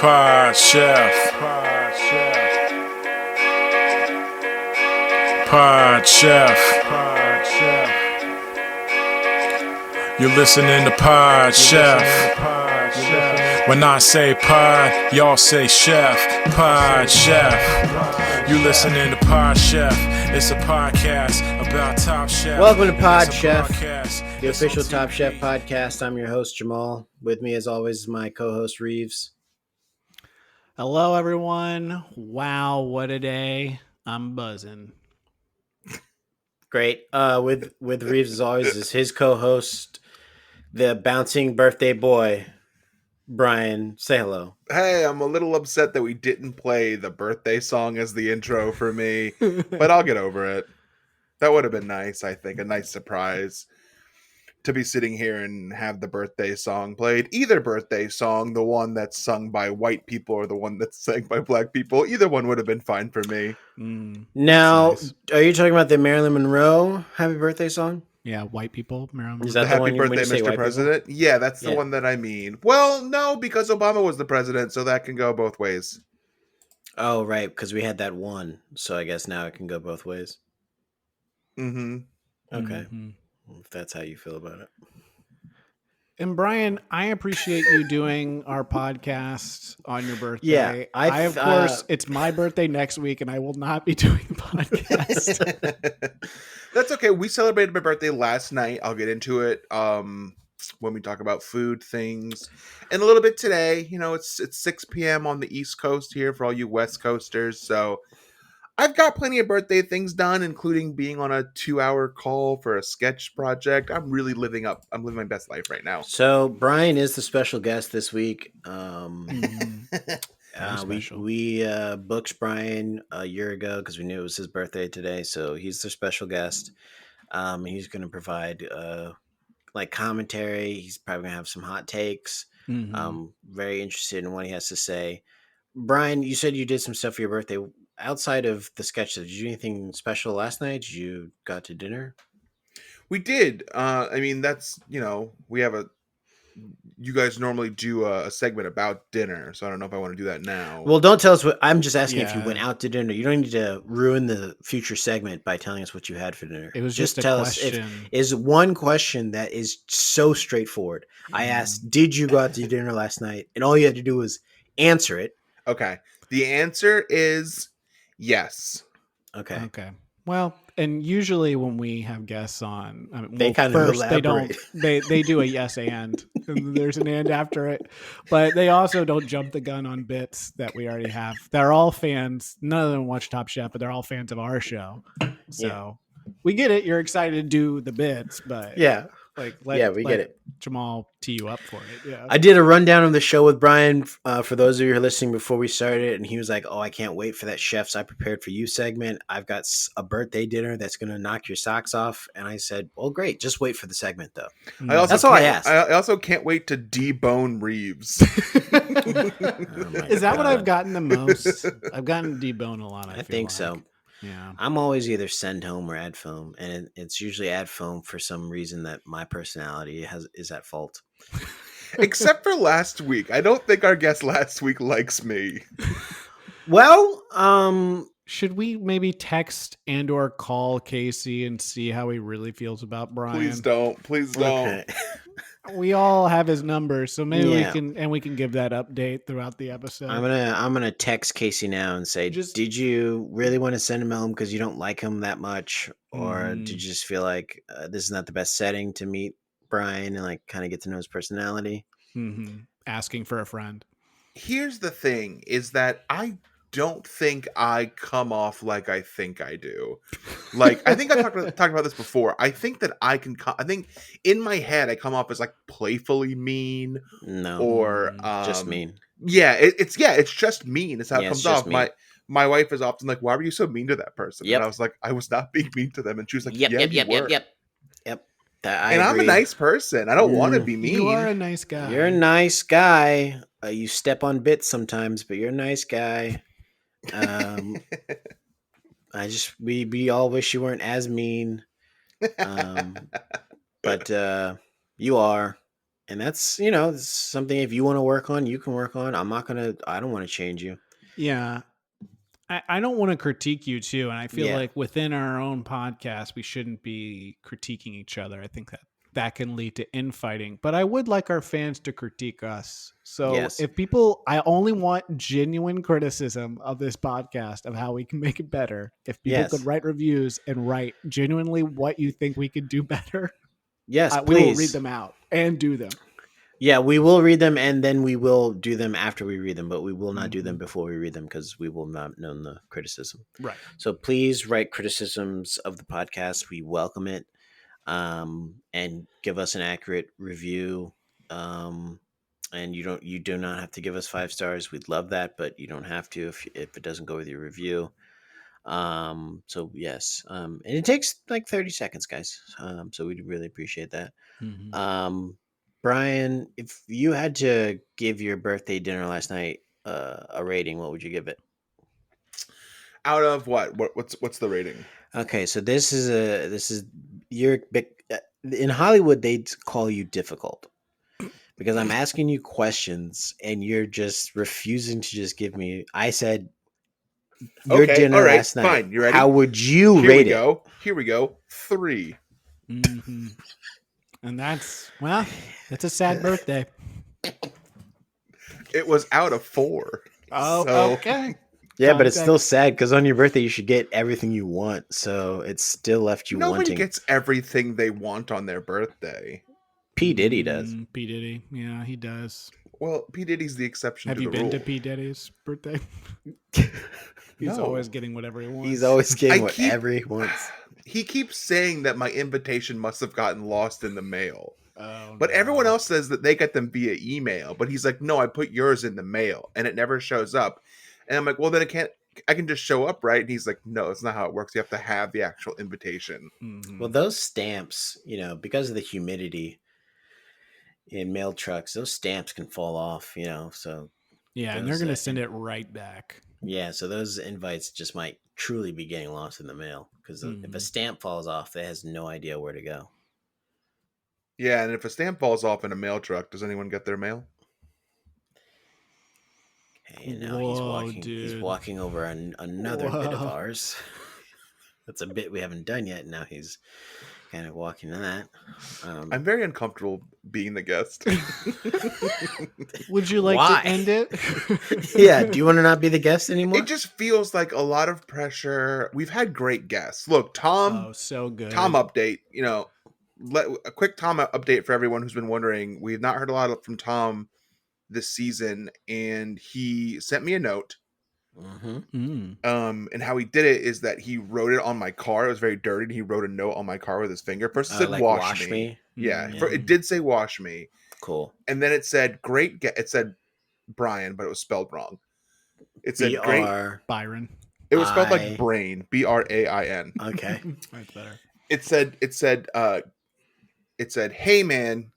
Pod Chef. Pod Chef. You're listening to Pod Chef. When I say pod, y'all say chef. Pod Chef. You listening to Pod Chef. It's a podcast about Top Chef. Welcome to Pod Chef, the official Top Chef podcast. I'm your host, Jamal. With me, as always, is my co-host, Reeves. Hello, everyone. Wow, what a day. I'm buzzing. Great. With Reeves, as always, is his co-host, the bouncing birthday boy, Brian. Say hello. Hey, I'm a little upset that we didn't play the birthday song as the intro for me, but I'll get over it. That would have been nice, I think. A nice surprise to be sitting here and have the birthday song played. Either birthday song, the one that's sung by white people or the one that's sung by black people, either one would have been fine for me. Now, nice. Are you talking about the Marilyn Monroe Happy Birthday song? Yeah, white people. Marilyn Is Monroe. that The the one Happy when Birthday, you say white Mr. President? Yeah, that's the Yeah. one that I mean. Well, no, because Obama was the president, so that can go both ways. Oh, right, because we had that one, so I guess now it can go both ways. Mm-hmm. Okay, Mhm. if that's how you feel about it. And Brian, I appreciate you doing our podcast on your birthday. Yeah, I of course, it's my birthday next week, and I will not be doing the podcast. That's okay. We celebrated my birthday last night. I'll get into it when we talk about food things. And a little bit today. You know, it's 6 p.m. on the East Coast here for all you West Coasters. So I've got plenty of birthday things done, including being on a 2-hour call for a sketch project. I'm living my best life right now. So Brian is the special guest this week. Mhm. Very special. We booked Brian a year ago because we knew it was his birthday today. So he's the special guest. He's going to provide like commentary. He's probably going to have some hot takes. Mhm. Very interested in what he has to say. Brian, you said you did some stuff for your birthday. Outside of the sketch, did you do anything special last night? Did you got to dinner? We did. I mean, that's, you guys normally do a segment about dinner. So I don't know if I want to do that now. Well, don't tell us what. I'm just asking if you Yeah. went out to dinner. You don't need to ruin the future segment by telling us what you had for dinner. It was just a tell question. us. Is one question that is so straightforward. I asked, "Did you go out to dinner last night?" And all you had to do was answer it. Okay. The answer is yes. Okay. Okay. Well, and usually when we have guests on, I mean, They well, kind of first they don't elaborate. they do a yes and there's an and after it, but they also don't jump the gun on bits that we already have. They're all fans. None of them watch Top Chef, but they're all fans of our show. So we get it. You're excited to do the bits, but Yeah. we get it. Jamal tee you up for it. Yeah. I did a rundown of the show with Brian for those of you who are listening before we started, and he was like, "Oh, I can't wait for that Chefs I Prepared for You segment. I've got a birthday dinner that's going to knock your socks off." And I said, "Well, great. Just wait for the segment, though." That's all I asked. I also can't wait to debone Reeves. Is that what I've gotten the most? I've gotten debone a lot. I feel think like. so. Yeah. I'm always either send home or add foam, and it's usually add foam for some reason that my personality is at fault. Except for last week. I don't think our guest last week likes me. Well, Should we maybe text and or call Casey and see how he really feels about Brian? Please don't. Please don't. okay. We all have his number, so maybe Yeah. we can give that update throughout the episode. I'm gonna text Casey now and say, did you really want to send him home because you don't like him that much, or did you just feel like this is not the best setting to meet Brian and like kind of get to know his personality? Asking for a friend. Here's the thing: is that I don't think I come off like I think I do. Like, I think I talked about this before. I think that I think in my head I come off as like playfully mean. No, Or just mean. Yeah, it's just mean. It's how it comes off. Mean. My wife is often like, "Why were you so mean to that person?" Yep. And I was like, "I was not being mean to them." And she was like, Yep. I'm a nice person. I don't want to be mean. You are a nice guy. You're a nice guy. You step on bits sometimes, but you're a nice guy. We all wish you weren't as mean. But you are, And that's, you know, it's something if you want to work on, you can work on. I don't want to change you. Yeah. I don't want to critique you too. And I feel Yeah. like within our own podcast, we shouldn't be critiquing each other. I think that can lead to infighting. But I would like our fans to critique us. So Yes. I only want genuine criticism of this podcast of how we can make it better. If people Yes. could write reviews and write genuinely what you think we could do better, Yes, we will read please. them out and do them. Yeah, we will read them and then we will do them after we read them, but we will not do them Mhm. before we read them because we will not know the criticism. Right. So please write criticisms of the podcast. We welcome it. And give us an accurate review. And you do not have to give us 5 stars. We'd love that, but you don't have to if it doesn't go with your review. So yes. And it takes like 30 seconds, guys. So we'd really appreciate that. Mhm. Brian, if you had to give your birthday dinner last night a rating, what would you give it? Out of what? What's the rating? Okay, so this is you're in Hollywood they'd call you difficult because I'm asking you questions and you're just refusing to just give me. I said your Okay, dinner all right, last night. fine. You ready? How would you Here rate we it? go. Here we go. 3. Mm-hmm. And that's a sad birthday. It was out of 4. Oh, So- okay. Yeah, but it's still Context. sad because on your birthday you should get everything you want. So it's still left you Nobody wanting. gets everything they want on their birthday. P Diddy does. P Diddy, yeah, he does. Well, P Diddy's the exception Have to you the been rule. to P Diddy's birthday? He's No. always getting whatever he wants. He's always getting I keep- whatever he wants. He keeps saying that my invitation must have gotten lost in the mail. Oh, But no. everyone else says that they get them via email. But he's like, no, I put yours in the mail and it never shows up. And I'm like, well, then I can just show up, right? And he's like, no, that's not how it works. You have to have the actual invitation. Mhm. Well, those stamps, because of the humidity in mail trucks, those stamps can fall off, so yeah, and those, they're gonna send it right back. yeah, so those invites just might truly be getting lost in the mail because if a Mhm. stamp falls off, it has no idea where to go. Yeah, and if a stamp falls off in a mail truck, does anyone get their mail? Okay, and now Whoa, he's dude. walking over another bit of Whoa. ours. That's a bit we haven't done yet. Now he's kind of walking on that. I'm very uncomfortable being the guest. Would you like Why? to end it? Yeah, do you want to not be the guest anymore? It just feels like a lot of pressure. We've had great guests. Look, Tom Oh, so good. update, a quick Tom update for everyone who's been wondering. We've not heard a lot from Tom this season, and he sent me a note. Mm-hmm. And how he did it is that he wrote it on my car. It was very dirty, and he wrote a note on my car with his finger. First it said Like wash me. Yeah, Mhm. it did say wash me. Cool. And then it said it said Brian, but it was spelled wrong. It said great. BR. Byron. It was spelled I- like brain, BRAIN. Okay. That's better. It said, "Hey man,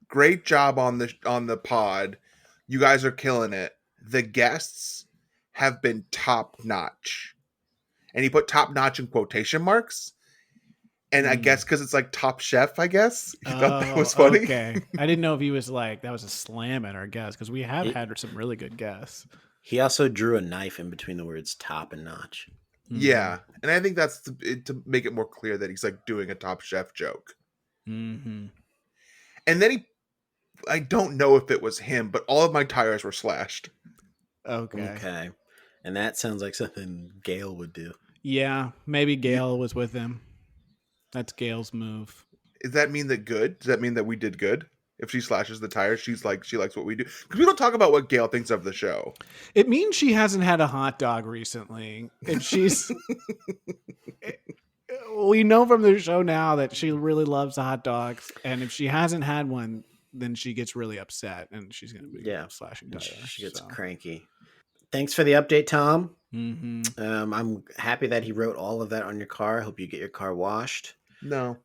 great job on the pod. You guys are killing it. The guests have been top notch." And he put top notch in quotation marks. And I Hmm. guess because it's like Top Chef, I guess he thought that was funny. Okay. I didn't know if he was like that was a slam at our guests because we have It- had some really good guests. He also drew a knife in between the words top and notch. Yeah, and I think that's to make it more clear that he's like doing a Top Chef joke. Mm-hmm. And then I don't know if it was him, but all of my tires were slashed. Okay. Okay. And that sounds like something Gail would do. Yeah, maybe Gail was with him. That's Gail's move. Does that mean Does that mean that we did good? If she slashes the tires, she likes what we do. Because we don't talk about what Gail thinks of the show. It means she hasn't had a hot dog recently. If she's, we know from the show now that she really loves hot dogs, and if she hasn't had one, then she gets really upset, and she's gonna be slashing And tires. she gets cranky. Thanks for the update, Tom. Mm-hmm. I'm happy that he wrote all of that on your car. Hope you get your car washed. No.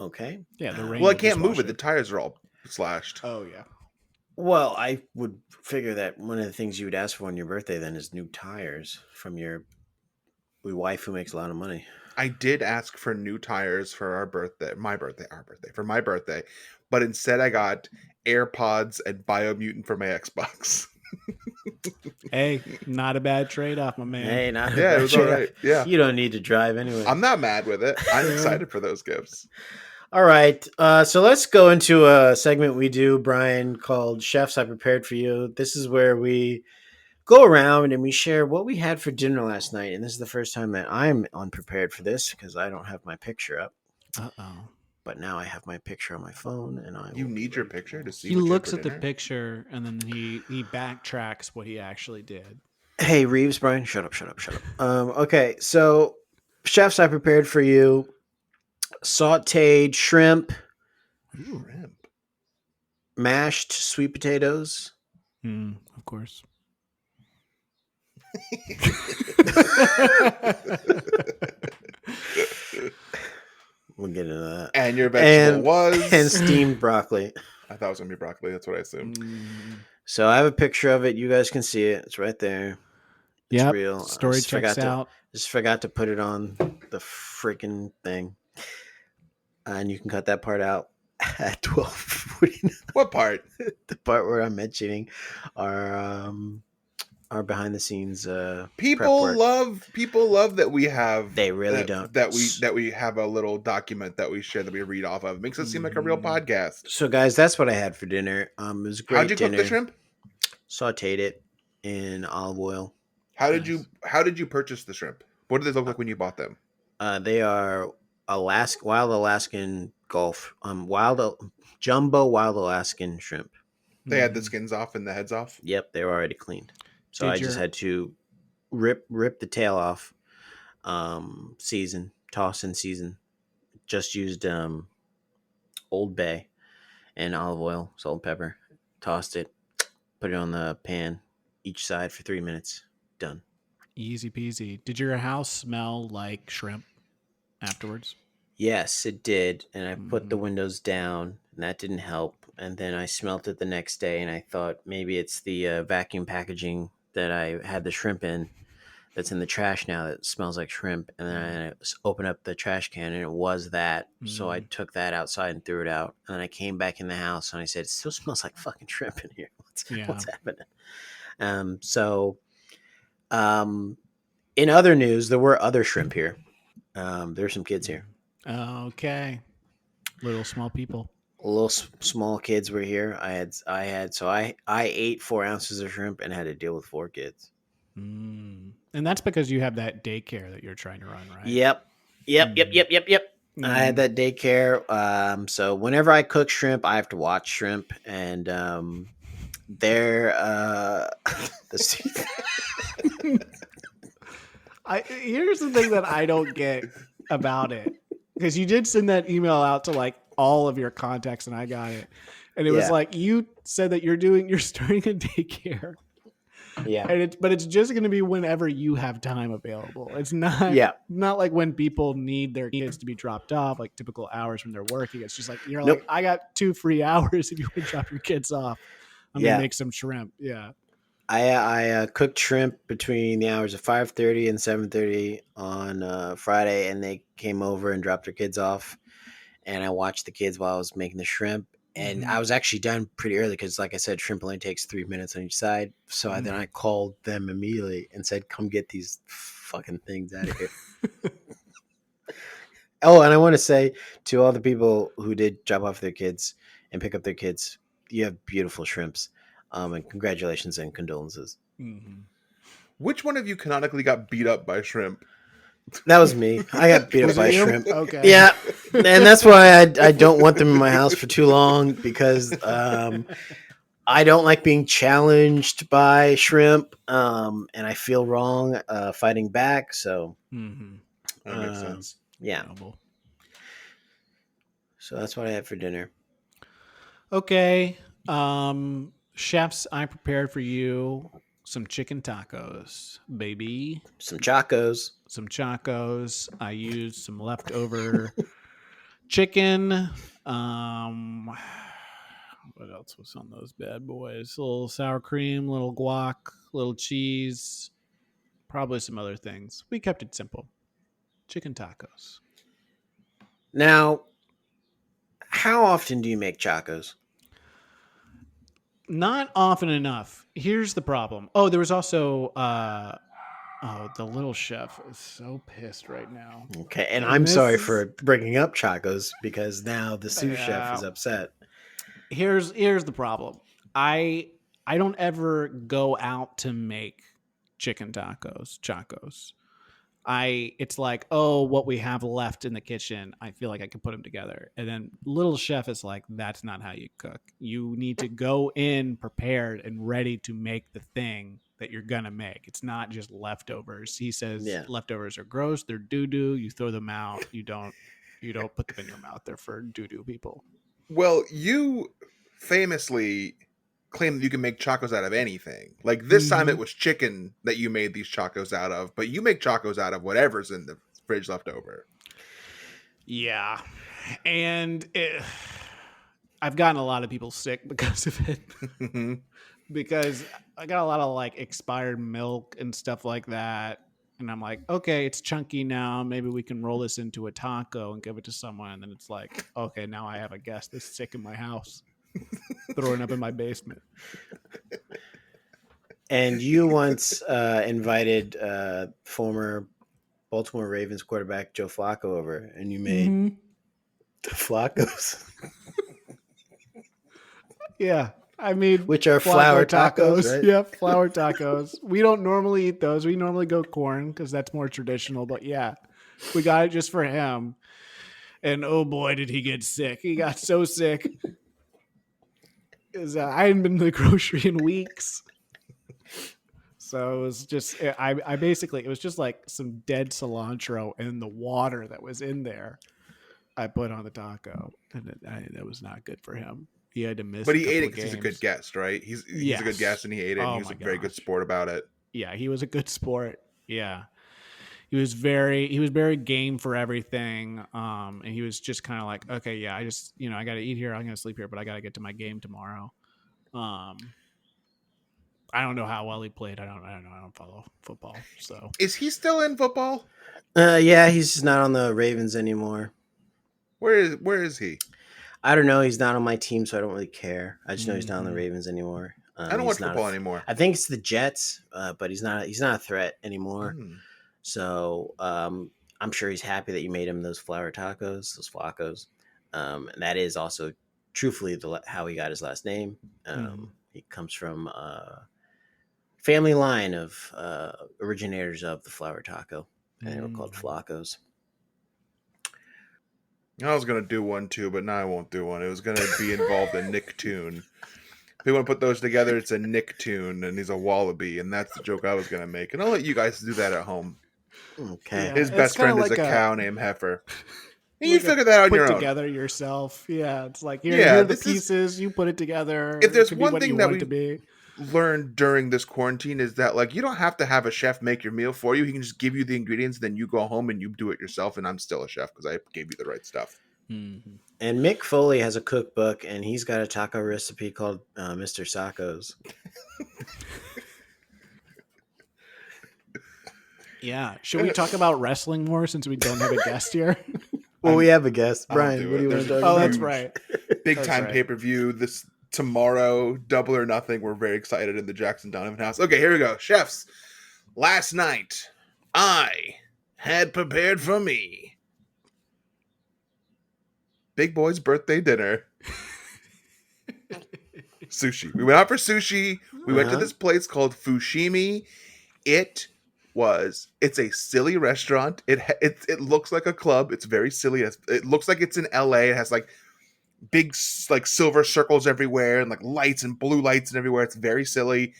Okay. Yeah, the rain. Well, I will can't just move wash it. The tires are all slashed. Oh yeah. Well, I would figure that one of the things you would ask for on your birthday then is new tires from your wife who makes a lot of money. I did ask for new tires for our birthday, for my birthday, but instead I got AirPods and Biomutant for my Xbox. Hey, not a bad trade-off, my man. Hey, not a Yeah, it bad was all trade-off. right. Yeah. You don't need to drive anyway. I'm not mad with it. I'm excited for those gifts. All right. So let's go into a segment we do, Brian, called Chefs I Prepared for You. This is where we go around and we share what we had for dinner last night. And this is the first time that I'm unprepared for this because I don't have my picture up. Uh-oh. But now I have my picture on my phone, and I You will- need your picture to see. He what you had looks for at the dinner? picture and then he backtracks what he actually did. Hey, Reeves, Brian, shut up. Okay, so chefs I prepared for you: sautéed shrimp, Shrimp. mashed sweet potatoes, Of course. we'll get into that, And your vegetable and was steamed broccoli. I thought it was gonna be broccoli. That's what I assumed. So I have a picture of it. You guys can see it. It's right there. It's Yep. real. Story checks out. Just forgot to put it on the freaking thing, and you can cut that part out at 12:49. What part? The part where I'm mentioning our behind the scenes People work. love that we have. They really that, don't. that we have a little document that we share that we read off of. It makes us seem like a real podcast. So guys, that's what I had for dinner. It was a great How'd you dinner. cook the shrimp? Sauteed it in olive oil. How did you purchase the shrimp? What did they look like when you bought them? They are wild Alaskan Gulf, jumbo wild Alaskan shrimp. They had the skins off and the heads off. Yep, they were already cleaned. So Did I just had to rip the tail off, toss and season. Just used Old Bay and olive oil, salt and pepper. Tossed it, put it on the pan, each side for 3 minutes. Done. Easy peasy. Did your house smell like shrimp afterwards? Yes, it did. And I put the windows down, and that didn't help. And then I smelt it the next day, and I thought maybe it's the vacuum packaging that I had the shrimp in that's in the trash now that smells like shrimp. And then I opened up the trash can, and it was that. So I took that outside and threw it out. And then I came back in the house, and I said, it still smells like fucking shrimp in here. What's happening? In other news, there were other shrimp here. There's some kids here. Okay. Little small people. Little small kids were here. I ate 4 ounces of shrimp and had to deal with 4 kids. And that's because you have that daycare that you're trying to run, right? Yep. I had that daycare. So whenever I cook shrimp, I have to watch shrimp, and they're Here's the thing that I don't get about it, because you did send that email out to like all of your contacts, and I got it, and it was like you said that you're starting a daycare. Yeah. And it's just going to be whenever you have time available. It's not not like when people need their kids to be dropped off, like typical hours when they're working. It's just like you're like, I got 2 free hours if you want to drop your kids off. I'm gonna make some shrimp. Yeah. I cooked shrimp between the hours of 5:30 and 7:30 on Friday, and they came over and dropped their kids off, and I watched the kids while I was making the shrimp. And I was actually done pretty early because, like I said, shrimp only takes 3 minutes on each side. So then I called them immediately and said, come get these fucking things out of here. Oh, and I want to say to all the people who did drop off their kids and pick up their kids, you have beautiful shrimps. And congratulations and condolences. Which one of you canonically got beat up by shrimp? That was me. I got beat up by shrimp. Okay. Yeah. And that's why I don't want them in my house for too long, because I don't like being challenged by shrimp. And I feel wrong fighting back. So That makes sense. yeah. So that's what I had for dinner. Okay. Chefs, I prepared for you some chicken tacos, baby. Some Chacos. I used some leftover chicken. What else was on those bad boys? A little sour cream, little guac, little cheese, probably some other things. We kept it simple. Chicken tacos. Now, How often do you make Chacos? Not often enough. Here's the problem. Oh, there was also the little chef is so pissed right now. Okay, and And I'm sorry this is- for bringing up Chacos because now the sous chef is Yeah. upset. Here's the problem. I don't ever go out to make chicken chacos. It's like, oh, what we have left in the kitchen, I feel like I can put them together. And then little chef is like, that's not how you cook. You need to go in prepared and ready to make the thing that you're gonna make. It's not just leftovers. He says Yeah. leftovers are gross, they're doo-doo, you throw them out, you don't put them in your mouth. They're for doo-doo people. Well, you famously claim that you can make chacos out of anything. Like this time it was chicken that you made these chacos out of, but you make chacos out of whatever's in the fridge left over. Yeah. And I've gotten a lot of people sick because of it. Because I got a lot of like expired milk and stuff like that. And I'm like, okay, it's chunky now. Maybe we can roll this into a taco and give it to someone. And then it's like, okay, now I have a guest that's sick in my house, throwing up in my basement. And you once invited former Baltimore Ravens quarterback Joe Flacco over, and you made the Flacos, Yeah. I mean, which are flour tacos, right? Yeah, flour tacos. We don't normally eat those. We normally go corn because that's more traditional. But yeah, we got it just for him. And oh boy, did he get sick. He got so sick. I hadn't been to the grocery in weeks. So it was just, I basically, it was just like some dead cilantro and the water that was in there I put on the taco. And that was not good for him. He had to miss. But he ate it because he's a good games. guest, right? He's Yes. a good guest, and he ate it. And Oh he was my a very good gosh. sport about it. Yeah, he was a good sport. Yeah. He was very game for everything. And he was just kind of like, okay, yeah, I just, I got to eat here. I'm going to sleep here, but I got to get to my game tomorrow. I don't know how well he played. I don't know. I don't follow football. So Is he still in football? Yeah, he's not on the Ravens anymore. Where is he? I don't know. He's not on my team, so I don't really care. I just know he's not on the Ravens anymore. I don't watch football anymore. I think it's the Jets, but he's not a threat anymore. So I'm sure he's happy that you made him those flour tacos, those flacos. And that is also truthfully how he got his last name. He comes from a family line of originators of the flour taco, and they were called flacos. I was gonna do one too, but now I won't do one. It was gonna be involved in Nicktoon. If you want to put those together, it's a Nicktoon, and he's a wallaby, and that's the joke I was gonna make. And I'll let you guys do that at home. Okay. Yeah. His it's best friend kinda is a like cow named Heifer. And you figure that out on put your own. together yourself. Yeah, it's like here are the this is- pieces. You put it together. If there's It could be one what thing you that want we- it to be. Learned during this quarantine is that like you don't have to have a chef make your meal for you. He can just give you the ingredients, then you go home and you do it yourself. And I'm still a chef because I gave you the right stuff. And Mick Foley has a cookbook, and he's got a taco recipe called Mr. Sacco's. Yeah. Should we talk about wrestling more since we don't have a guest here? Well, we have a guest, I'll Brian. do What do it. you want to There's talk Oh, about? that's right. Big That's time right. pay-per-view this tomorrow, Double or Nothing. We're very excited in the Jackson Donovan house. Okay, here we go. Chefs, last night I had prepared for me Big Boy's birthday dinner. Sushi. We went out for sushi. We went to this place called Fushimi. It's a silly restaurant. It looks like a club. It's very silly. It looks like it's in LA. It has like big like silver circles everywhere and like lights and blue lights and everywhere. It's very silly.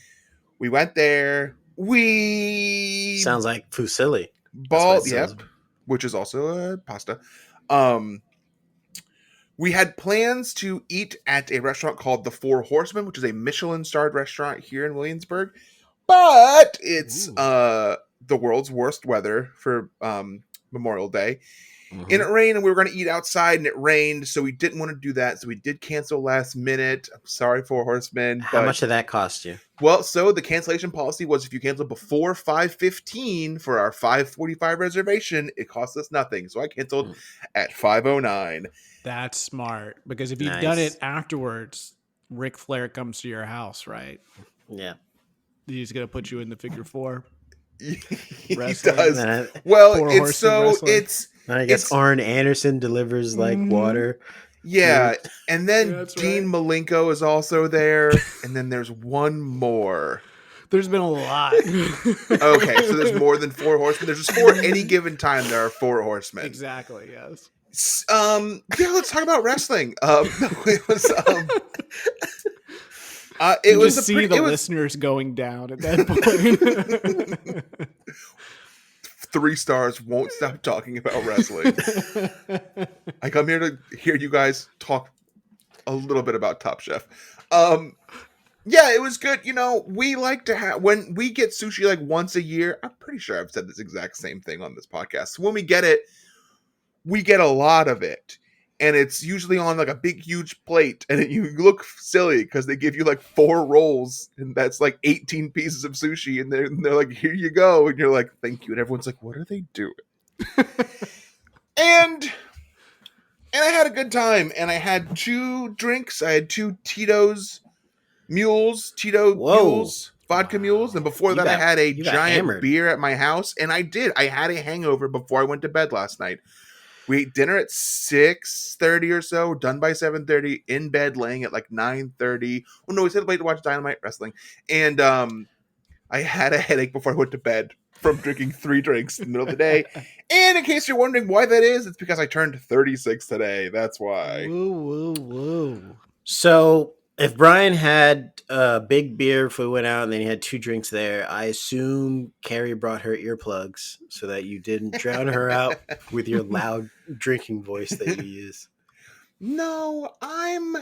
We went there. We Sounds like fusilli. ball, it yep, sounds. which is also a pasta. We had plans to eat at a restaurant called The Four Horsemen, which is a Michelin-starred restaurant here in Williamsburg, but it's the world's worst weather for Memorial Day, Mhm. And it rained, and we were going to eat outside, and it rained, so we didn't want to do that. So we did cancel last minute. I'm sorry, Four Horsemen. How much did that cost you? Well, so the cancellation policy was if you cancel before 5:15 for our 5:45 reservation, it costs us nothing. So I canceled at 5:09. That's smart because if you'd Nice. done it afterwards, Ric Flair comes to your house, right? Yeah. He's gonna put you in the figure 4. He Wrestling. does. And then Well, Four it's Horsemen so wrestling. I guess It's- Arn Anderson delivers like Mhm. water. yeah, and then Yeah, that's Dean right. Malenko is also there, and then there's one more. There's been a lot. Okay, so there's more than 4 horsemen. There's just 4 at any given time. There are 4 horsemen. Exactly. Yes. Yeah, let's talk about wrestling. It was You it was just a see pretty, the it was listeners going down at that point. 3 stars won't stop talking about wrestling. I come here to hear you guys talk a little bit about Top Chef. Yeah, it was good. You know, we like to have, when we get sushi like once a year, I'm pretty sure I've said this exact same thing on this podcast. So when we get it, we get a lot of it. And it's usually on like a big, huge plate. And you look silly because they give you like 4 rolls. And that's like 18 pieces of sushi. And they're like, here you go. And you're like, thank you. And everyone's like, what are they doing? And I had a good time. And I had 2 drinks. I had 2 Tito's mules, mules, vodka mules. And before that, I had a you got giant hammered. beer at my house. And I had a hangover before I went to bed last night. We ate dinner at 6:30 or so. We're done by 7:30. In bed, laying at like 9:30. Oh no, we said late to watch Dynamite Wrestling. And I had a headache before I went to bed from drinking 3 drinks in the middle of the day. And in case you're wondering why that is, it's because I turned 36 today. That's why. Woo, woo, woo. So if Brian had a big beer if we went out and then he had 2 drinks there, I assume Carrie brought her earplugs so that you didn't drown her out with your loud drinking voice that you use. No, I'm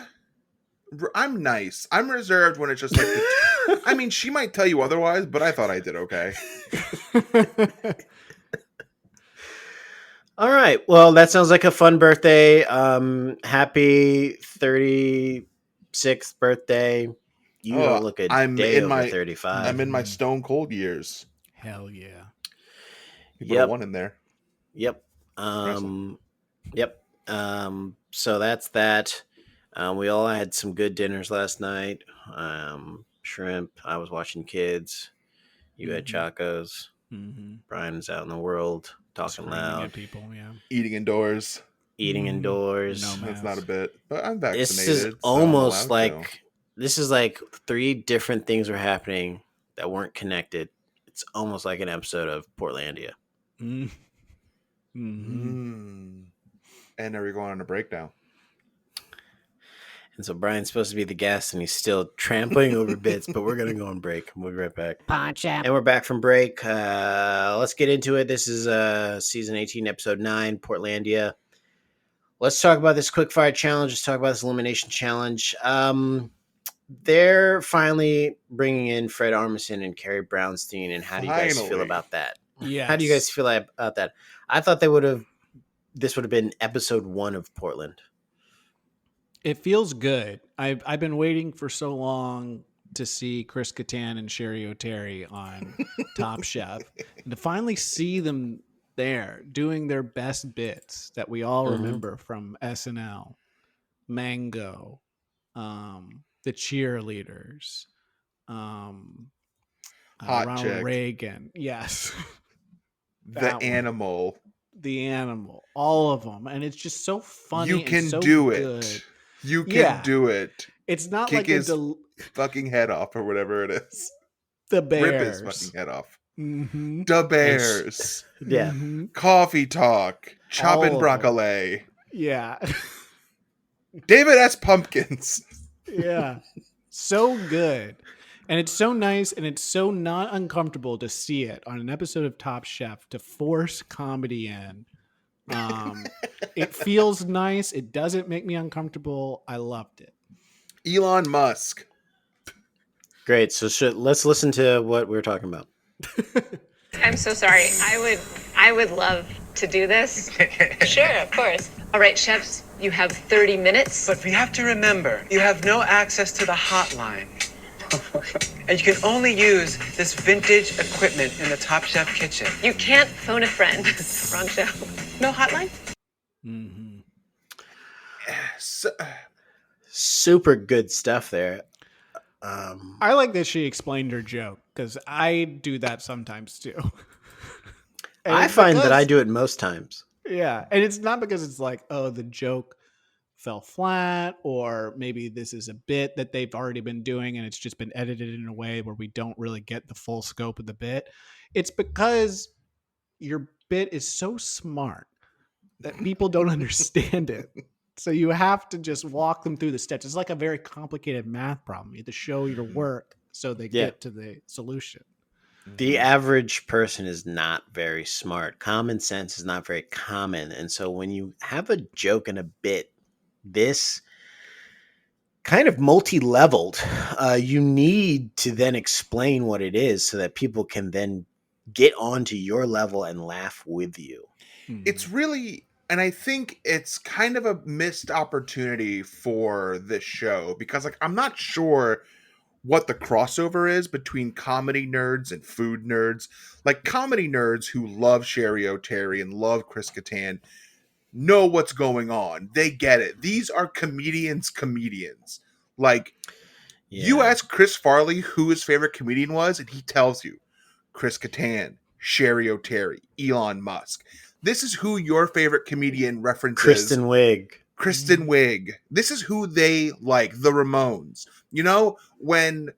nice. I'm reserved when it's just like I mean, she might tell you otherwise, but I thought I did okay. All right. Well, that sounds like a fun birthday. Happy 36th birthday. You don't look a I'm day in over my- 35. I'm in my stone cold years. Hell yeah. You put a 1 in there. Yep. Yep. So that's that. We all had some good dinners last night. Shrimp. I was watching kids. You had Chacos. Mm-hmm. Brian's out in the world talking Screaming loud, at people, yeah. Eating indoors. eating Mhm. indoors. No, man. That's not a bit, but I'm vaccinated. This is so I'm almost allowed to. like this is like 3 different things were happening that weren't connected. It's almost like an episode of Portlandia. Mm. And are we going on a break now? And so Brian's supposed to be the guest, and he's still trampling over bits. But we're gonna go on break. We'll be right back. And we're back from break. Let's get into it. This is season 18, episode 9, Portlandia. Let's talk about this quickfire challenge. Let's talk about this elimination challenge. They're finally bringing in Fred Armisen and Carrie Brownstein. And how do you guys feel Finally. about that? Yeah. How do you guys feel about that? I thought this would have been episode 1 of Portland. It feels good. I've been waiting for so long to see Chris Kattan and Sherry O'Terry on Top Chef, and to finally see them there doing their best bits that we all remember from SNL, Mango, the cheerleaders, Hot Ronald Chick. Reagan, yes, The That one. animal. the animal, all of them, and it's just so funny. You and can so do good. it. You can Yeah. do it. It's not Kick like a his fucking head off or whatever it is. the Rip his Bears. fucking head off. Mm-hmm. The Bears. Yeah. Coffee Talk. All Chopping of broccoli. Yeah. David S. Pumpkins. Yeah. So good. And it's so nice and it's so not uncomfortable to see it on an episode of Top Chef to force comedy in. It feels nice. It doesn't make me uncomfortable. I loved it. Elon Musk. Great. So let's listen to what we were talking about. I'm so sorry. I would love to do this? Sure, of course. All right, chefs, you have 30 minutes. But we have to remember, you have no access to the hotline. And you can only use this vintage equipment in the Top Chef kitchen. You can't phone a friend. Wrong show. No hotline? Mm-hmm. So, Super good stuff there. I like that she explained her joke because I do that sometimes too. And I it's find that I because- do it most times. Yeah, and it's not because it's like, oh, the joke fell flat, or maybe this is a bit that they've already been doing and it's just been edited in a way where we don't really get the full scope of the bit. It's because your bit is so smart that people don't understand it. So you have to just walk them through the steps. It's like a very complicated math problem. You have to show your work so they get to the solution. The average person is not very smart. Common sense is not very common. And so when you have a joke and a bit, this kind of multi-leveled, you need to then explain what it is so that people can then get onto your level and laugh with you. it's really, and I think it's kind of a missed opportunity for this show because, like, I'm not sure what the crossover is between comedy nerds and food nerds. Like, comedy nerds who love Sherry O'Terry and love Chris Kattan know what's going on. They get it. These are comedians. Like, you ask Chris Farley who his favorite comedian was, and he tells you Chris Kattan, Sherry O'Terry, Elon Musk. This is who your favorite comedian references. Kristen Wiig. This is who they like, the Ramones. You know, when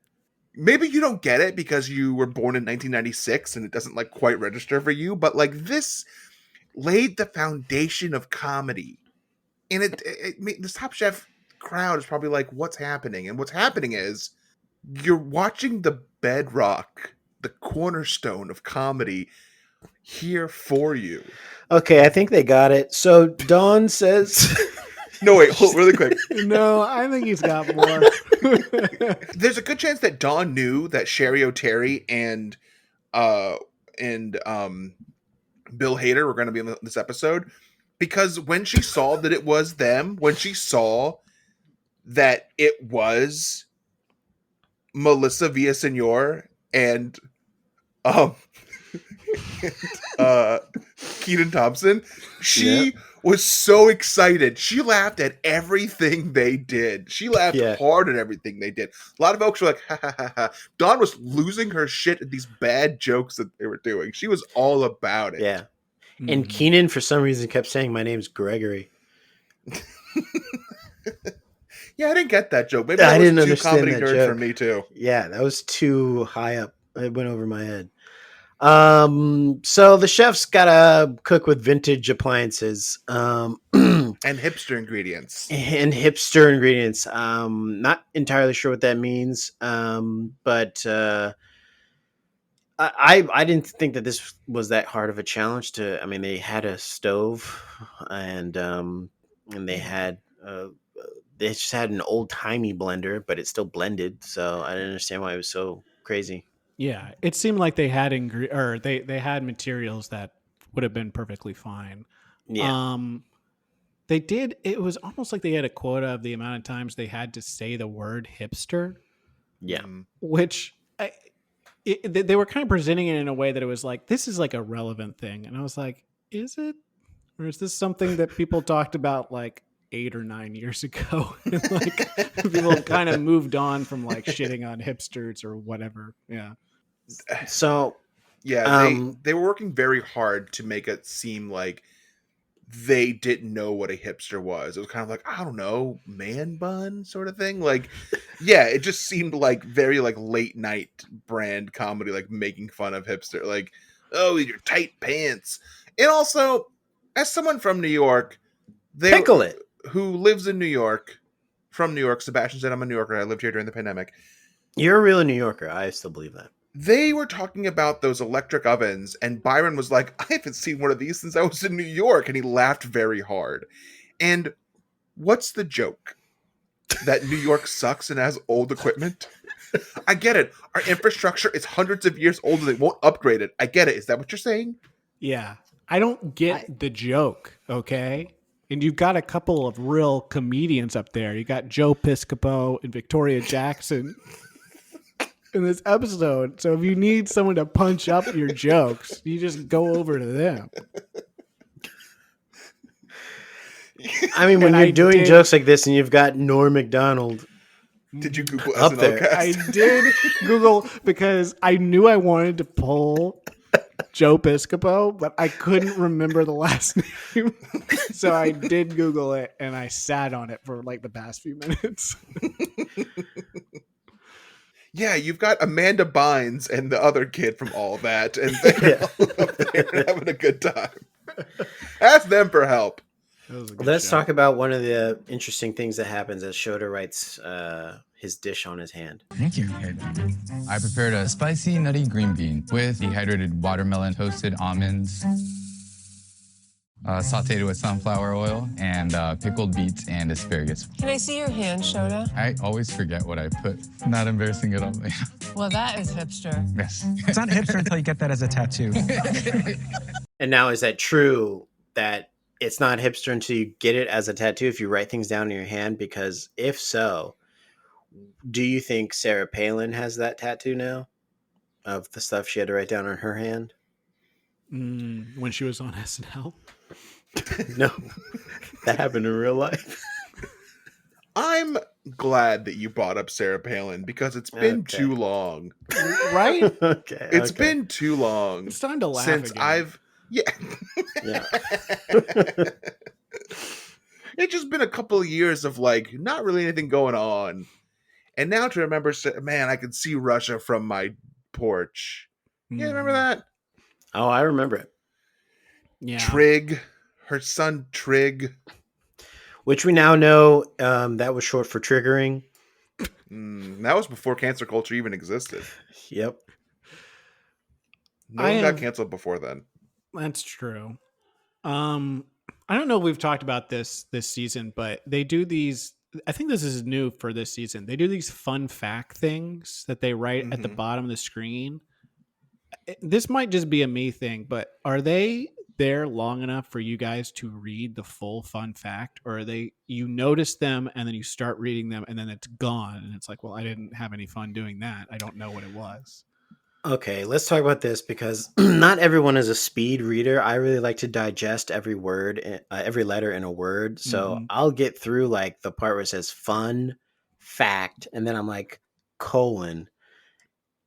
maybe you don't get it because you were born in 1996 and it doesn't like quite register for you, but like this laid the foundation of comedy. And this Top Chef crowd is probably like, what's happening? And what's happening is you're watching the bedrock, the cornerstone of comedy here for you. Okay, I think they got it. So Dawn says... No, wait, hold really quick. No, I think he's got more. There's a good chance that Dawn knew that Sherry O'Terry and Bill Hader were going to be in this episode because when she saw that it was them, when she saw that it was Melissa Villaseñor and Kenan Thompson, she was so excited. She laughed at everything they did. She laughed hard at everything they did. A lot of folks were like, ha ha ha ha. Dawn was losing her shit at these bad jokes that they were doing. She was all about it. Yeah. And Kenan, for some reason, kept saying, my name's Gregory. Yeah, I didn't get that joke. Maybe I that didn't was too understand comedy that nerd joke. for me, too. Yeah, that was too high up. It went over my head. So the chef's got to cook with vintage appliances. And hipster ingredients. Not entirely sure what that means. But I didn't think that this was that hard of a challenge to. I mean, they had a stove, and they had they just had an old timey blender, but it still blended. So I didn't understand why it was so crazy. Yeah, it seemed like they had they had materials that would have been perfectly fine. Yeah. They did. It was almost like they had a quota of the amount of times they had to say the word hipster. Yeah. Which they were kind of presenting it in a way that it was like, this is like a relevant thing. And I was like, is it? Or is this something that people talked about like 8 or 9 years ago? And like people kind of moved on from like shitting on hipsters or whatever. Yeah. So yeah, they were working very hard to make it seem like they didn't know what a hipster was. It was kind of like, I don't know, man bun sort of thing. Like, yeah, it just seemed like very like late night brand comedy, like making fun of hipster, like, oh, your tight pants. And also, as someone from New York, Pickle it. Who lives in New York, from New York, Sebastian said, I'm a New Yorker. I lived here during the pandemic. You're a real New Yorker. I still believe that. They were talking about those electric ovens, and Byron was like, I haven't seen one of these since I was in New York. And he laughed very hard. And what's the joke? That New York sucks and has old equipment? I get it. Our infrastructure is hundreds of years old and they won't upgrade it. I get it. Is that what you're saying? Yeah. I don't get the joke, okay? And you've got a couple of real comedians up there. You got Joe Piscopo and Victoria Jackson in this episode. So if you need someone to punch up your jokes, you just go over to them. I mean, when And you're I doing did- jokes like this and you've got Norm Macdonald Did you Google Up SNL there. I cast? did Google because I knew I wanted to pull Joe Piscopo, but I couldn't remember the last name. So I did Google it and I sat on it for like the past few minutes. Yeah, you've got Amanda Bynes and the other kid from all that, and they're all up there having a good time. Ask them for help. Let's talk about one of the interesting things that happens as Shota writes his dish on his hand. Thank you. I prepared a spicy, nutty green bean with dehydrated watermelon, toasted almonds, sauteed with sunflower oil, and pickled beets and asparagus. Can I see your hand, Shota? I always forget what I put. Not embarrassing at all. Well, that is hipster. Yes. It's not hipster until you get that as a tattoo. And now, is that true that it's not hipster until you get it as a tattoo if you write things down in your hand? Because if so, do you think Sarah Palin has that tattoo now of the stuff she had to write down on her hand? When she was on SNL. No, that happened in real life. I'm glad that you brought up Sarah Palin because it's been Okay. too long. Right? Okay. It's okay. been too long It's time to laugh since again. I've yeah. Yeah. It's just been a couple of years of like not really anything going on, and now to remember, man, I can see Russia from my porch. Yeah, remember that? Oh, I remember it. Yeah. Trig, her son Trig. Which we now know that was short for triggering. That was before cancer culture even existed. Yep. No I one got have- canceled before then. That's true. I don't know if we've talked about this season, but they do these. I think this is new for this season. They do these fun fact things that they write at the Mhm. bottom of the screen. This might just be a me thing, but are they there long enough for you guys to read the full fun fact, or are they you notice them and then you start reading them and then it's gone and it's like, well, I didn't have any fun doing that. I don't know what it was. Okay, let's talk about this because not everyone is a speed reader. I really like to digest every word, every letter in a word. So Mhm. I'll get through like the part where it says fun fact, and then I'm like colon.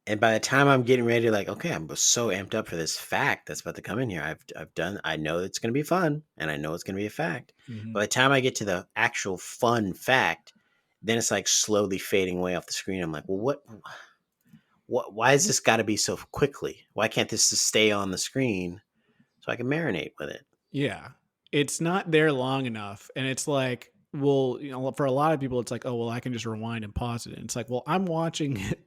And by the time I'm getting ready, like, okay, I'm so amped up for this fact that's about to come in here. I know it's going to be fun, and I know it's going to be a fact. Mhm. By the time I get to the actual fun fact, then it's like slowly fading away off the screen. I'm like, well, why has this got to be so quickly? Why can't this just stay on the screen so I can marinate with it? Yeah. It's not there long enough. And it's like, well, for a lot of people, it's like, oh, well, I can just rewind and pause it. And it's like, well, I'm watching it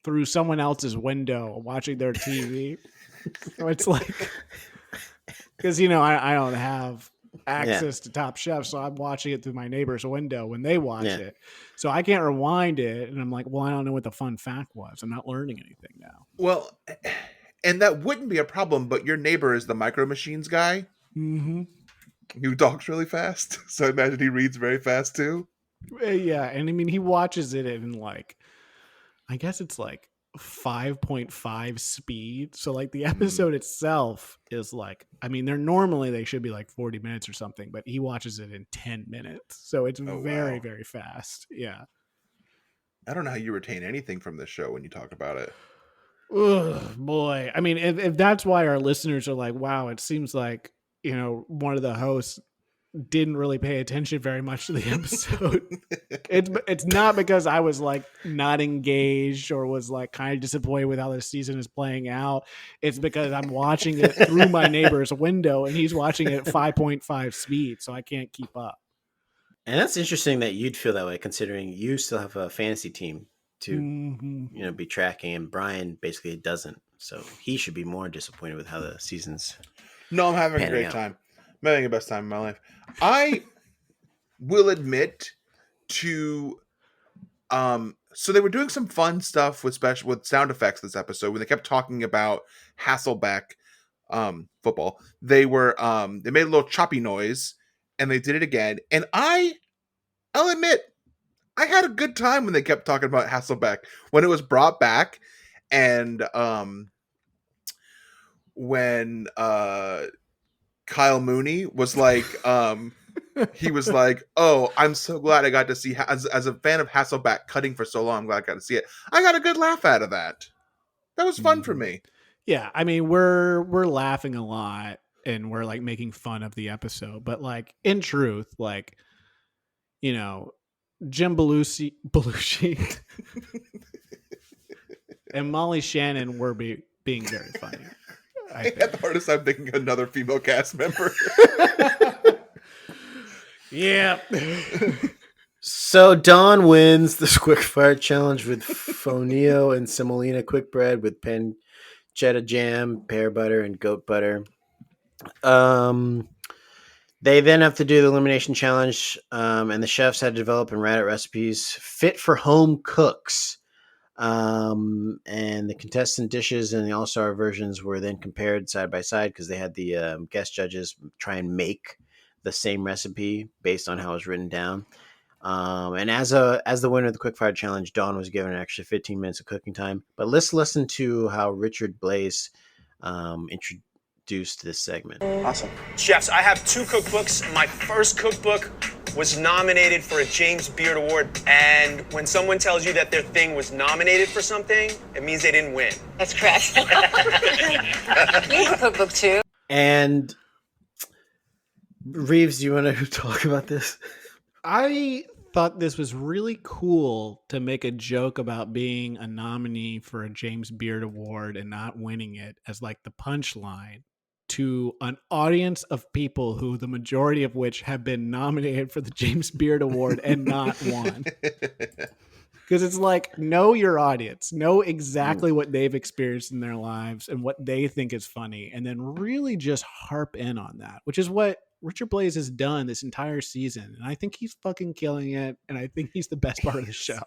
through someone else's window, watching their TV. So it's like, because, I don't have access to Top Chef. So I'm watching it through my neighbor's window when they watch Yeah. it. So I can't rewind it. And I'm like, well, I don't know what the fun fact was. I'm not learning anything now. Well, and that wouldn't be a problem, but your neighbor is the Micro Machines guy Mm-hmm. who talks really fast. So I imagine he reads very fast too. Yeah, and I mean he watches it in like, I guess it's like 5.5 speed. So like the episode itself is like, I mean they should be like 40 minutes or something, but he watches it in 10 minutes. So it's Oh, very wow. very fast. Yeah. I don't know how you retain anything from this show when you talk about it. Ugh, boy. I mean, if that's why our listeners are like, wow, it seems like one of the hosts didn't really pay attention very much to the episode. It's not because I was like not engaged or was like kind of disappointed with how the season is playing out. It's because I'm watching it through my neighbor's window and he's watching it at 5.5 speed, so I can't keep up. And that's interesting that you'd feel that way, considering you still have a fantasy team to Mhm. be tracking, and Brian basically doesn't. So he should be more disappointed with how the season's. No, I'm having a Panning great out. time. I'm having the best time of my life. I will admit to so they were doing some fun stuff with sound effects this episode when they kept talking about Hasselbeck football. They made a little choppy noise, and they did it again. And I'll admit, I had a good time when they kept talking about Hasselbeck when it was brought back, and when Kyle Mooney was like, he was like, "Oh, I'm so glad I got to see as a fan of Hasselbeck cutting for so long. I'm glad I got to see it. I got a good laugh out of that. That was fun for me." Yeah, I mean, we're laughing a lot and we're like making fun of the episode, but like in truth, like, you know, Jim Belushi and Molly Shannon were being very funny. I had the hardest time thinking another female cast member. Yeah. So Dawn wins this quickfire challenge with Fonio and Semolina quick bread with pancetta jam, pear butter, and goat butter. They then have to do the elimination challenge, and the chefs had to develop and write out recipes fit for home cooks. And the contestant dishes and the all-star versions were then compared side by side because they had the guest judges try and make the same recipe based on how it was written down. And as the winner of the quickfire challenge, Dawn was given an extra 15 minutes of cooking time. But let's listen to how Richard Blaze introduced this segment. Awesome. Chefs, I have 2 cookbooks. My first cookbook was nominated for a James Beard Award. And when someone tells you that their thing was nominated for something, it means they didn't win. That's correct. You have a cookbook too. And Reeves, do you want to talk about this? I thought this was really cool to make a joke about being a nominee for a James Beard Award and not winning it as like the punchline to an audience of people who the majority of which have been nominated for the James Beard Award and not won. Because it's like, know your audience, know exactly what they've experienced in their lives and what they think is funny, and then really just harp in on that, which is what Richard Blaze has done this entire season. And I think he's fucking killing it. And I think he's the best part of the show.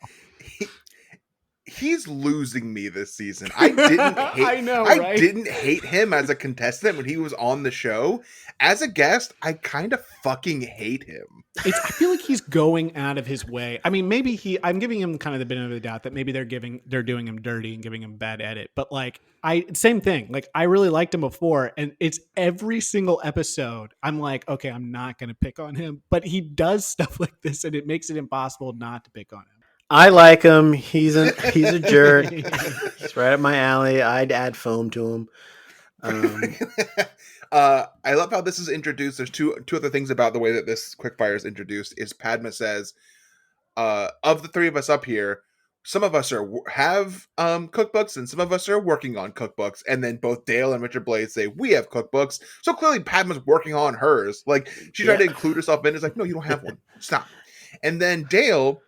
He's losing me this season. I didn't hate him as a contestant when he was on the show. As a guest, I kind of fucking hate him. I feel like he's going out of his way. I mean, maybe I'm giving him kind of the benefit of the doubt that maybe they're doing him dirty and giving him bad edit. But like, same thing. Like, I really liked him before, and it's every single episode. I'm like, okay, I'm not going to pick on him, but he does stuff like this, and it makes it impossible not to pick on him. I like him. He's a jerk. He's right up my alley. I'd add foam to him. I love how this is introduced. There's two other things about the way that this quickfire is introduced. Is Padma says, of the 3 of us up here, some of us have cookbooks and some of us are working on cookbooks. And then both Dale and Richard Blaze say, we have cookbooks. So clearly Padma's working on hers. Like, she tried to include herself in. It's like, no, you don't have one. Stop. And then Dale...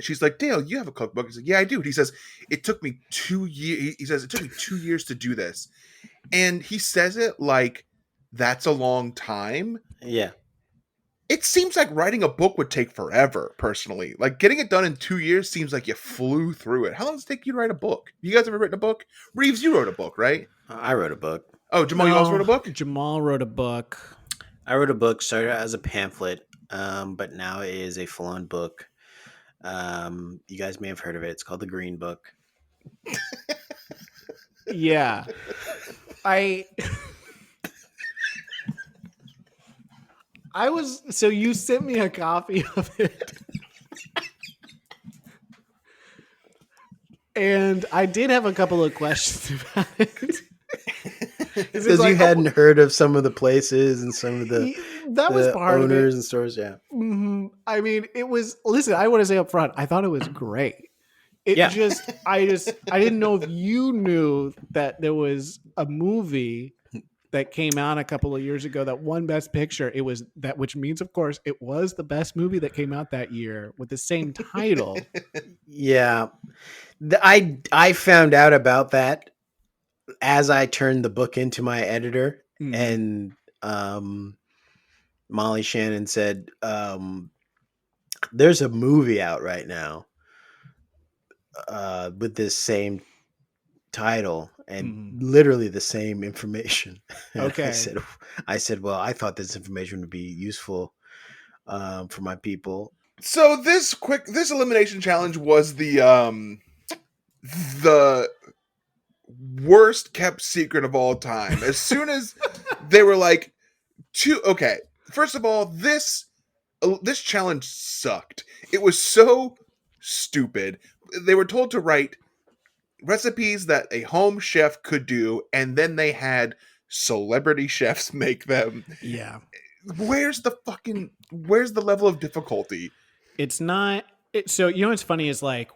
She's like, Dale, you have a cookbook. He's like, yeah, I do. He says, it took me 2 years. He says, it took me 2 years to do this. And he says it like that's a long time. Yeah. It seems like writing a book would take forever, personally. Like, getting it done in 2 years seems like you flew through it. How long does it take you to write a book? You guys ever written a book? Reeves, you wrote a book, right? I wrote a book. Oh, Jamal, you also wrote a book? Jamal wrote a book. I wrote a book, started out as a pamphlet, but now it is a full-on book. You guys may have heard of it. It's called The Green Book. Yeah. So you sent me a copy of it. And I did have a couple of questions about it. Because you hadn't heard of some of the places and some of the was part owners of and stores, yeah. Mm-hmm. I mean, it was. Listen, I want to say up front, I thought it was great. I didn't know if you knew that there was a movie that came out a couple of years ago that won Best Picture. It was that, which means, of course, it was the best movie that came out that year with the same title. Yeah, I found out about that as I turned the book into my editor, and Molly Shannon said, there's a movie out right now with this same title. and literally the same information. And Okay. I said, well, I thought this information would be useful for my people. So this elimination challenge was the worst kept secret of all time. As soon as they were like, okay, first of all, this challenge sucked. It was so stupid. They were told to write recipes that a home chef could do, and then they had celebrity chefs make them. Yeah. Where's the level of difficulty? It's not. So you know what's funny is like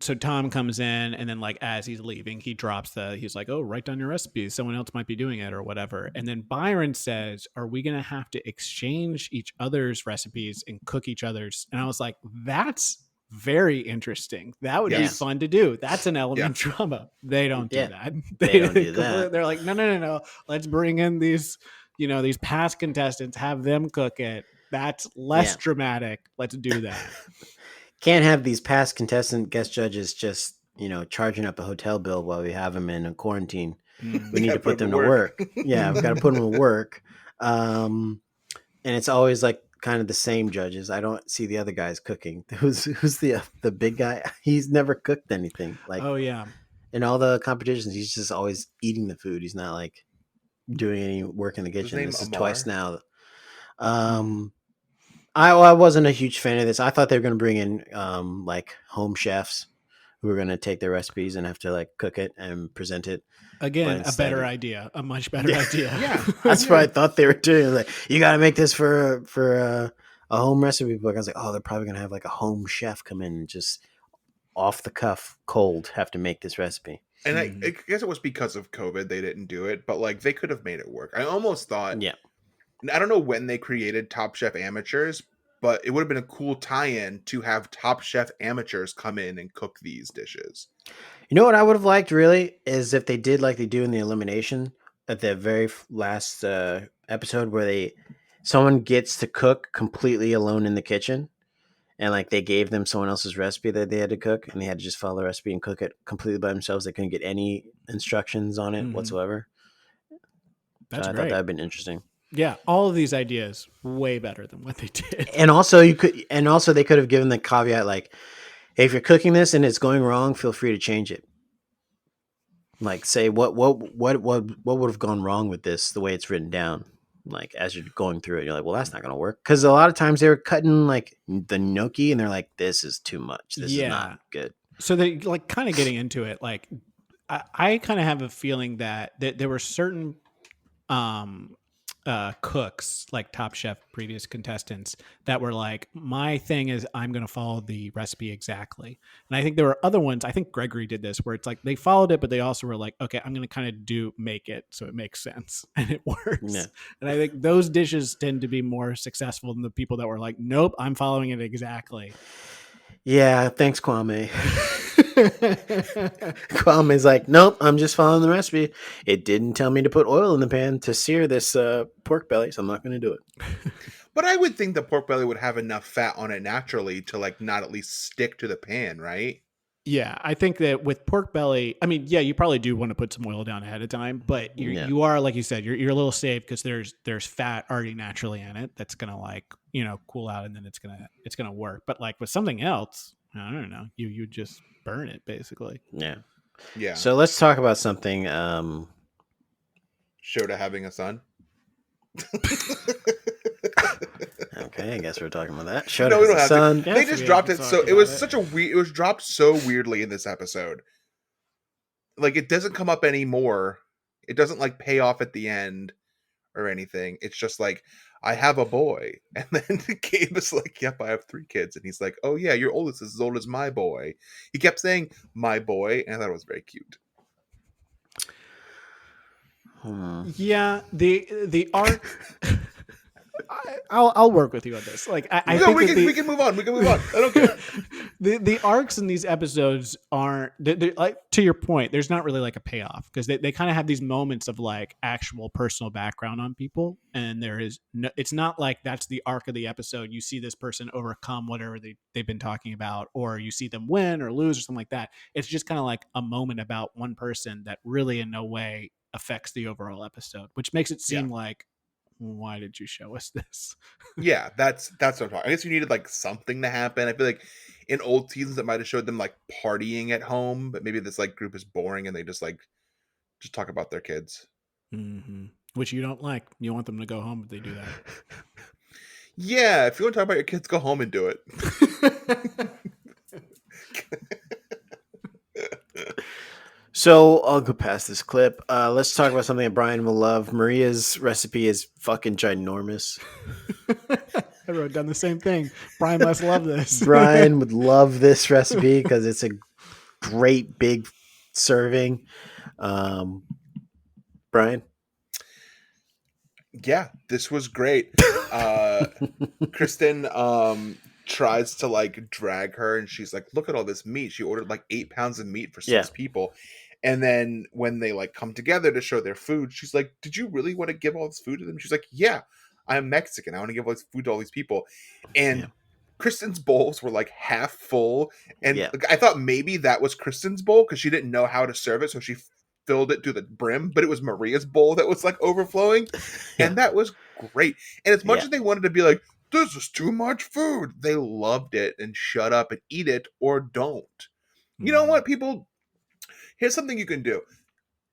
so Tom comes in and then like as he's leaving, he's like, oh, write down your recipes. Someone else might be doing it or whatever. And then Byron says, are we going to have to exchange each other's recipes and cook each other's? And I was like, that's very interesting. That would be fun to do. That's an element of drama. They don't do that. They don't do that. They're like, no. Let's bring in these, these past contestants, have them cook it. That's less dramatic. Let's do that. Can't have these past contestant guest judges just, charging up a hotel bill while we have them in a quarantine. We need to put them to work. Yeah, we've got to put them to work. And it's always like kind of the same judges. I don't see the other guys cooking. Who's the big guy? He's never cooked anything. Like, oh yeah. In all the competitions, he's just always eating the food. He's not like doing any work in the kitchen. This is twice now. I wasn't a huge fan of this. I thought they were going to bring in like home chefs who were going to take their recipes and have to like cook it and present it. Again, a better idea, a much better idea. Yeah, that's what I thought they were doing. Like, you got to make this for a home recipe book. I was like, oh, they're probably going to have like a home chef come in and just off the cuff, cold, have to make this recipe. And I guess it was because of COVID they didn't do it, but like they could have made it work. I almost thought, I don't know when they created Top Chef Amateurs, but it would have been a cool tie-in to have Top Chef Amateurs come in and cook these dishes. You know what I would have liked really is if they did like they do in the elimination at the very last episode where someone gets to cook completely alone in the kitchen. And like they gave them someone else's recipe that they had to cook, and they had to just follow the recipe and cook it completely by themselves. They couldn't get any instructions on it whatsoever. That's I great. thought that would have been interesting. Yeah, all of these ideas way better than what they did. And also they could have given the caveat like, hey, if you're cooking this and it's going wrong, feel free to change it. Like say what would have gone wrong with this the way it's written down. Like as you're going through it, you're like, well, that's not going to work. Because a lot of times they were cutting like the gnocchi and they're like, this is too much. This is not good. So they like kind of getting into it. Like I kind of have a feeling that there were certain cooks, like Top Chef previous contestants, that were like, my thing is I'm going to follow the recipe exactly. And I think there were other ones, I think Gregory did this, where it's like they followed it, but they also were like, okay, I'm going to kind of make it so it makes sense and it works. Yeah. And I think those dishes tend to be more successful than the people that were like, nope, I'm following it exactly. Yeah, thanks, Kwame. Kwame's like, nope, I'm just following the recipe. It didn't tell me to put oil in the pan to sear this pork belly, so I'm not going to do it. But I would think the pork belly would have enough fat on it naturally to like not at least stick to the pan, right? Yeah, I think that with pork belly, I mean, yeah, you probably do want to put some oil down ahead of time, but you are, like you said, you're a little safe because there's fat already naturally in it that's gonna like cool out and then it's gonna work. But like with something else, I don't know, you just burn it basically. Yeah. So let's talk about something. Shota having a son. Okay, I guess we're talking about that. Shota no, we don't have son. To. They just dropped it, so it was such a weird. It was dropped so weirdly in this episode. Like it doesn't come up anymore. It doesn't like pay off at the end or anything. It's just like I have a boy, and then Gabe is like, "Yep, I have 3 kids," and he's like, "Oh yeah, your oldest is as old as my boy." He kept saying "my boy," and I thought it was very cute. Yeah, the art. I'll work with you on this. Like I No, think we can move on. We can move on. I don't care. the arcs in these episodes aren't they're, like, to your point, there's not really like a payoff because they kind of have these moments of like actual personal background on people, and there is no, it's not like that's the arc of the episode. You see this person overcome whatever they've been talking about, or you see them win or lose or something like that. It's just kind of like a moment about one person that really in no way affects the overall episode, which makes it seem like, why did you show us this? Yeah, that's what I'm talking. I guess you needed like something to happen. I feel like in old seasons it might have showed them like partying at home, but maybe this like group is boring and they just talk about their kids. Mm-hmm. Which you don't like. You want them to go home, but they do that. Yeah, if you want to talk about your kids, go home and do it. So I'll go past this clip. Let's talk about something that Brian will love. Maria's recipe is fucking ginormous. I wrote down the same thing. Brian must love this. Brian would love this recipe because it's a great big serving. Brian? Yeah, this was great. Kristen tries to like drag her, and she's like, look at all this meat. She ordered like 8 pounds of meat for 6 people. And then when they like come together to show their food, she's like, did you really want to give all this food to them? She's like, yeah, I'm Mexican. I want to give all this food to all these people. And Kristen's bowls were like half full. And like, I thought maybe that was Kristen's bowl because she didn't know how to serve it. So she filled it to the brim, but it was Maria's bowl that was like overflowing. And that was great. And as much as they wanted to be like, this is too much food, they loved it and shut up and eat it or don't. You know what, people? Here's something you can do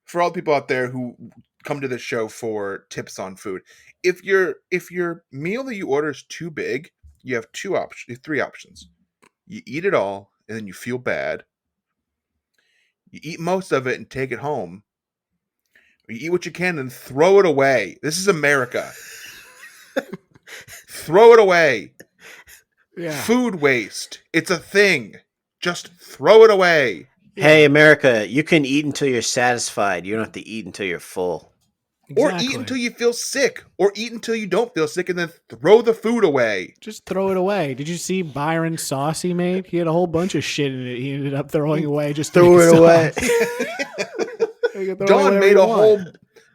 for all the people out there who come to the show for tips on food. If your meal that you order is too big, you have three options. You eat it all and then you feel bad. You eat most of it and take it home. Or you eat what you can and throw it away. This is America. Throw it away. Yeah. Food waste. It's a thing. Just throw it away. Hey, America, you can eat until you're satisfied. You don't have to eat until you're full. Exactly. Or eat until you feel sick. Or eat until you don't feel sick and then throw the food away. Just throw it away. Did you see Byron's sauce he made? He had a whole bunch of shit in it. He ended up throwing away. Just Throw it away.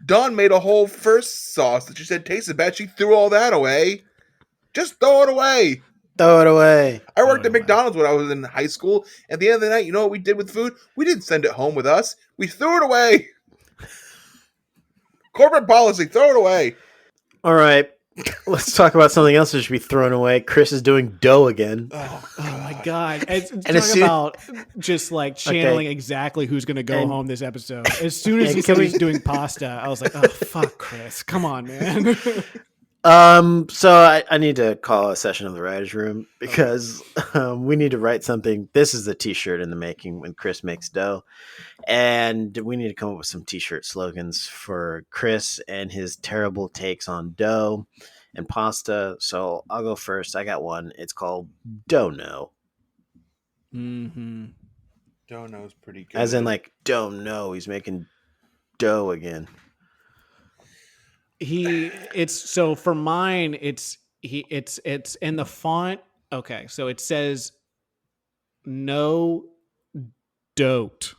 Dawn made a whole first sauce that she said tasted bad. She threw all that away. Just throw it away. Throw it away. I worked at McDonald's when I was in high school. At the end of the night, you know what we did with food? We didn't send it home with us. We threw it away. Corporate policy, throw it away. All right. Let's talk about something else that should be thrown away. Chris is doing dough again. Oh my God. And Talk about just like channeling exactly who's going to go home this episode. As soon as he said he's doing pasta, I was like, oh, fuck, Chris. Come on, man. So I need to call a session of the writer's room because we need to write something. This is the t-shirt in the making when Chris makes dough. And we need to come up with some t-shirt slogans for Chris and his terrible takes on dough and pasta. So I'll go first. I got one. It's called Don't Know. Mm-hmm. Don't Know's pretty good. As in like, don't know. He's making dough again. So for mine, it's in the font. Okay, so it says no dote,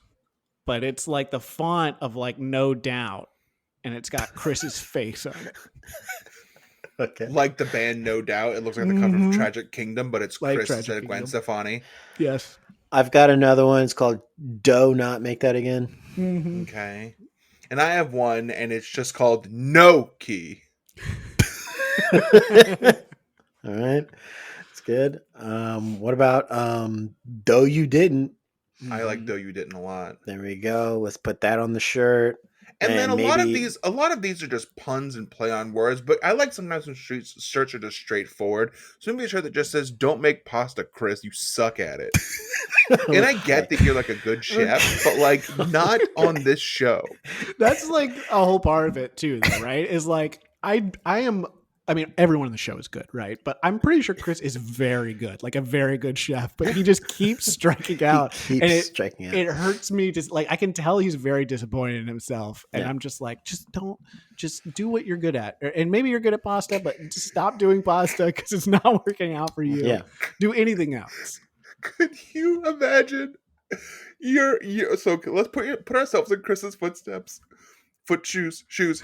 but it's like the font of like no doubt, and it's got Chris's face on it. Okay. Like the band No Doubt. It looks like the cover of Tragic Kingdom, but it's Like Chris Tragic instead of Gwen Kingdom. Stefani. Yes. I've got another one. It's called Dough Not Make That Again. Mm-hmm. Okay. And I have one, and it's just called No Key. All right. That's good. What about Dough You Didn't? I like Though You Didn't a lot. There we go. Let's put that on the shirt. And then a lot of maybe- these are just puns and play on words, but I like sometimes when shirts are just straightforward. So maybe a shirt that just says, "Don't make pasta, Chris. You suck at it." And I get that you're like a good chef, but like not on this show. That's like a whole part of it too, though, right? Is like I am I mean, everyone on the show is good, right? But I'm pretty sure Chris is very good, like a very good chef. But he just keeps striking out, Keeps and it striking out. it hurts me. Just like I can tell he's very disappointed in himself, and Yeah. I'm just like, just do what you're good at, and maybe you're good at pasta, but just stop doing pasta because it's not working out for you. Yeah. Do anything else. Could you imagine? You're so let's put ourselves in Chris's footsteps. His shoes.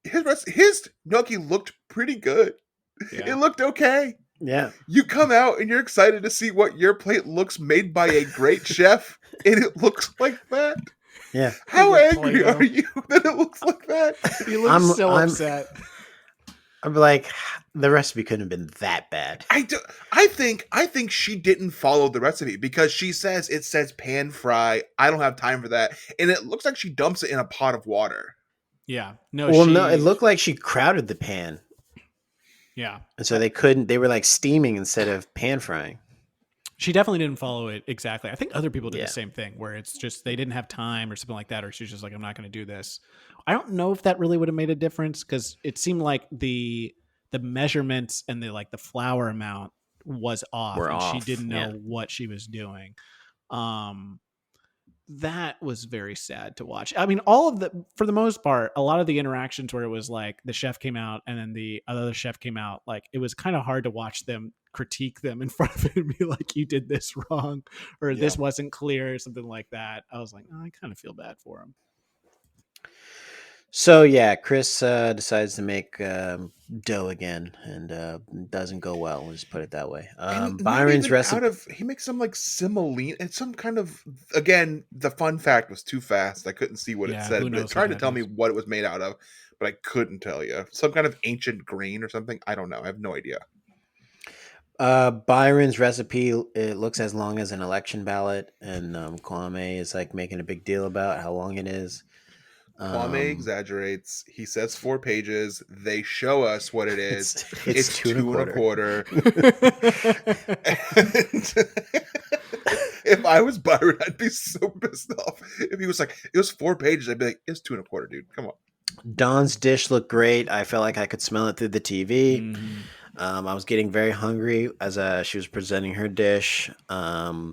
His gnocchi looked pretty good. Yeah. It looked okay. Yeah. You come out and you're excited to see what your plate looks made by a great chef, and it looks like that. Yeah. How like angry Play-Doh. are you that it looks like that? He looks so I'm- upset. I'm like, the recipe couldn't have been that bad. I think she didn't follow the recipe because it says pan fry. I don't have time for that, and it looks like she dumps it in a pot of water. Yeah. No. Well, no, it looked like she crowded the pan. Yeah. And so they were like steaming instead of pan frying. She definitely didn't follow it exactly. I think other people did Yeah. the same thing where it's just they didn't have time or something like that, or she's just like, I'm not going to do this. I don't know if that really would have made a difference because it seemed like the measurements and the flour amount was off, Were and she off, didn't know yeah. what she was doing. That was very sad to watch. I mean, for the most part, a lot of the interactions where it was like the chef came out and then the other chef came out, like it was kind of hard to watch them critique them in front of it and be like, you did this wrong or this wasn't clear or something like that. I was like, oh, I kind of feel bad for him. So yeah, Chris decides to make dough again, and doesn't go well. Let's put it that way. And not Byron's even recipe. he makes some like semolina. It's some kind of, again, the fun fact was too fast. I couldn't see what Yeah, it said. who But it knows tried what to that tell me is. what it was made out of, but I couldn't tell you. Some kind of ancient grain or something. I don't know. I have no idea. Byron's recipe, it looks as long as an election ballot, and Kwame is like making a big deal about how long it is. Kwame exaggerates. He says 4 pages. They show us what it is. It's two and a quarter. And if I was Byron, I'd be so pissed off. If he was like, it was 4 pages, I'd be like, it's 2 and a quarter, dude. Come on. Dawn's dish looked great. I felt like I could smell it through the TV. Mhm. I was getting very hungry as she was presenting her dish. Yeah.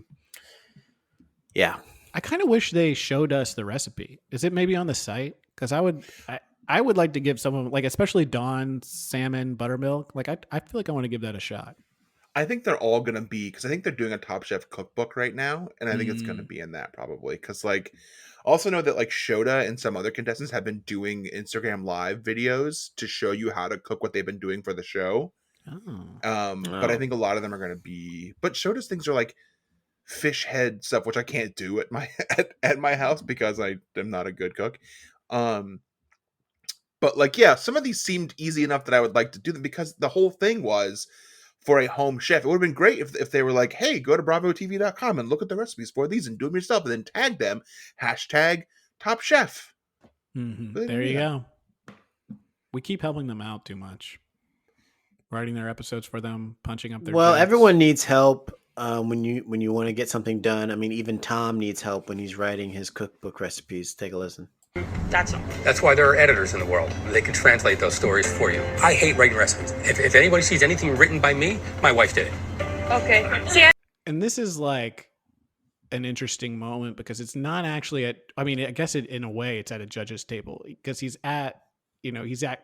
I kind of wish they showed us the recipe. Is it maybe on the site? Because I would like to give someone, like especially Dawn's salmon buttermilk. Like I feel like I want to give that a shot. I think they're all going to be, because I think they're doing a Top Chef cookbook right now, and I think it's going to be in that probably. Because, like, also know that, like, Shota and some other contestants have been doing Instagram Live videos to show you how to cook what they've been doing for the show. Oh. But I think a lot of them are going to be, but Shota's things are like fish head stuff, which I can't do at my at my house because I am not a good cook. But like, yeah, some of these seemed easy enough that I would like to do them, because the whole thing was for a home chef. It would have been great if they were like, hey, go to bravotv.com and look at the recipes for these and do them yourself, and then tag them #Top Chef. Mhm. But There you yeah. go. We keep helping them out too much. Writing their episodes for them, punching up their. Well, dates. everyone needs help when you want to get something done. I mean, even Tom needs help when he's writing his cookbook recipes. Take a listen. That's why there are editors in the world. They can translate those stories for you. I hate writing recipes. If anybody sees anything written by me, my wife did it. Okay. See, And this is like an interesting moment because it's not actually I guess in a way it's at a judge's table because he's at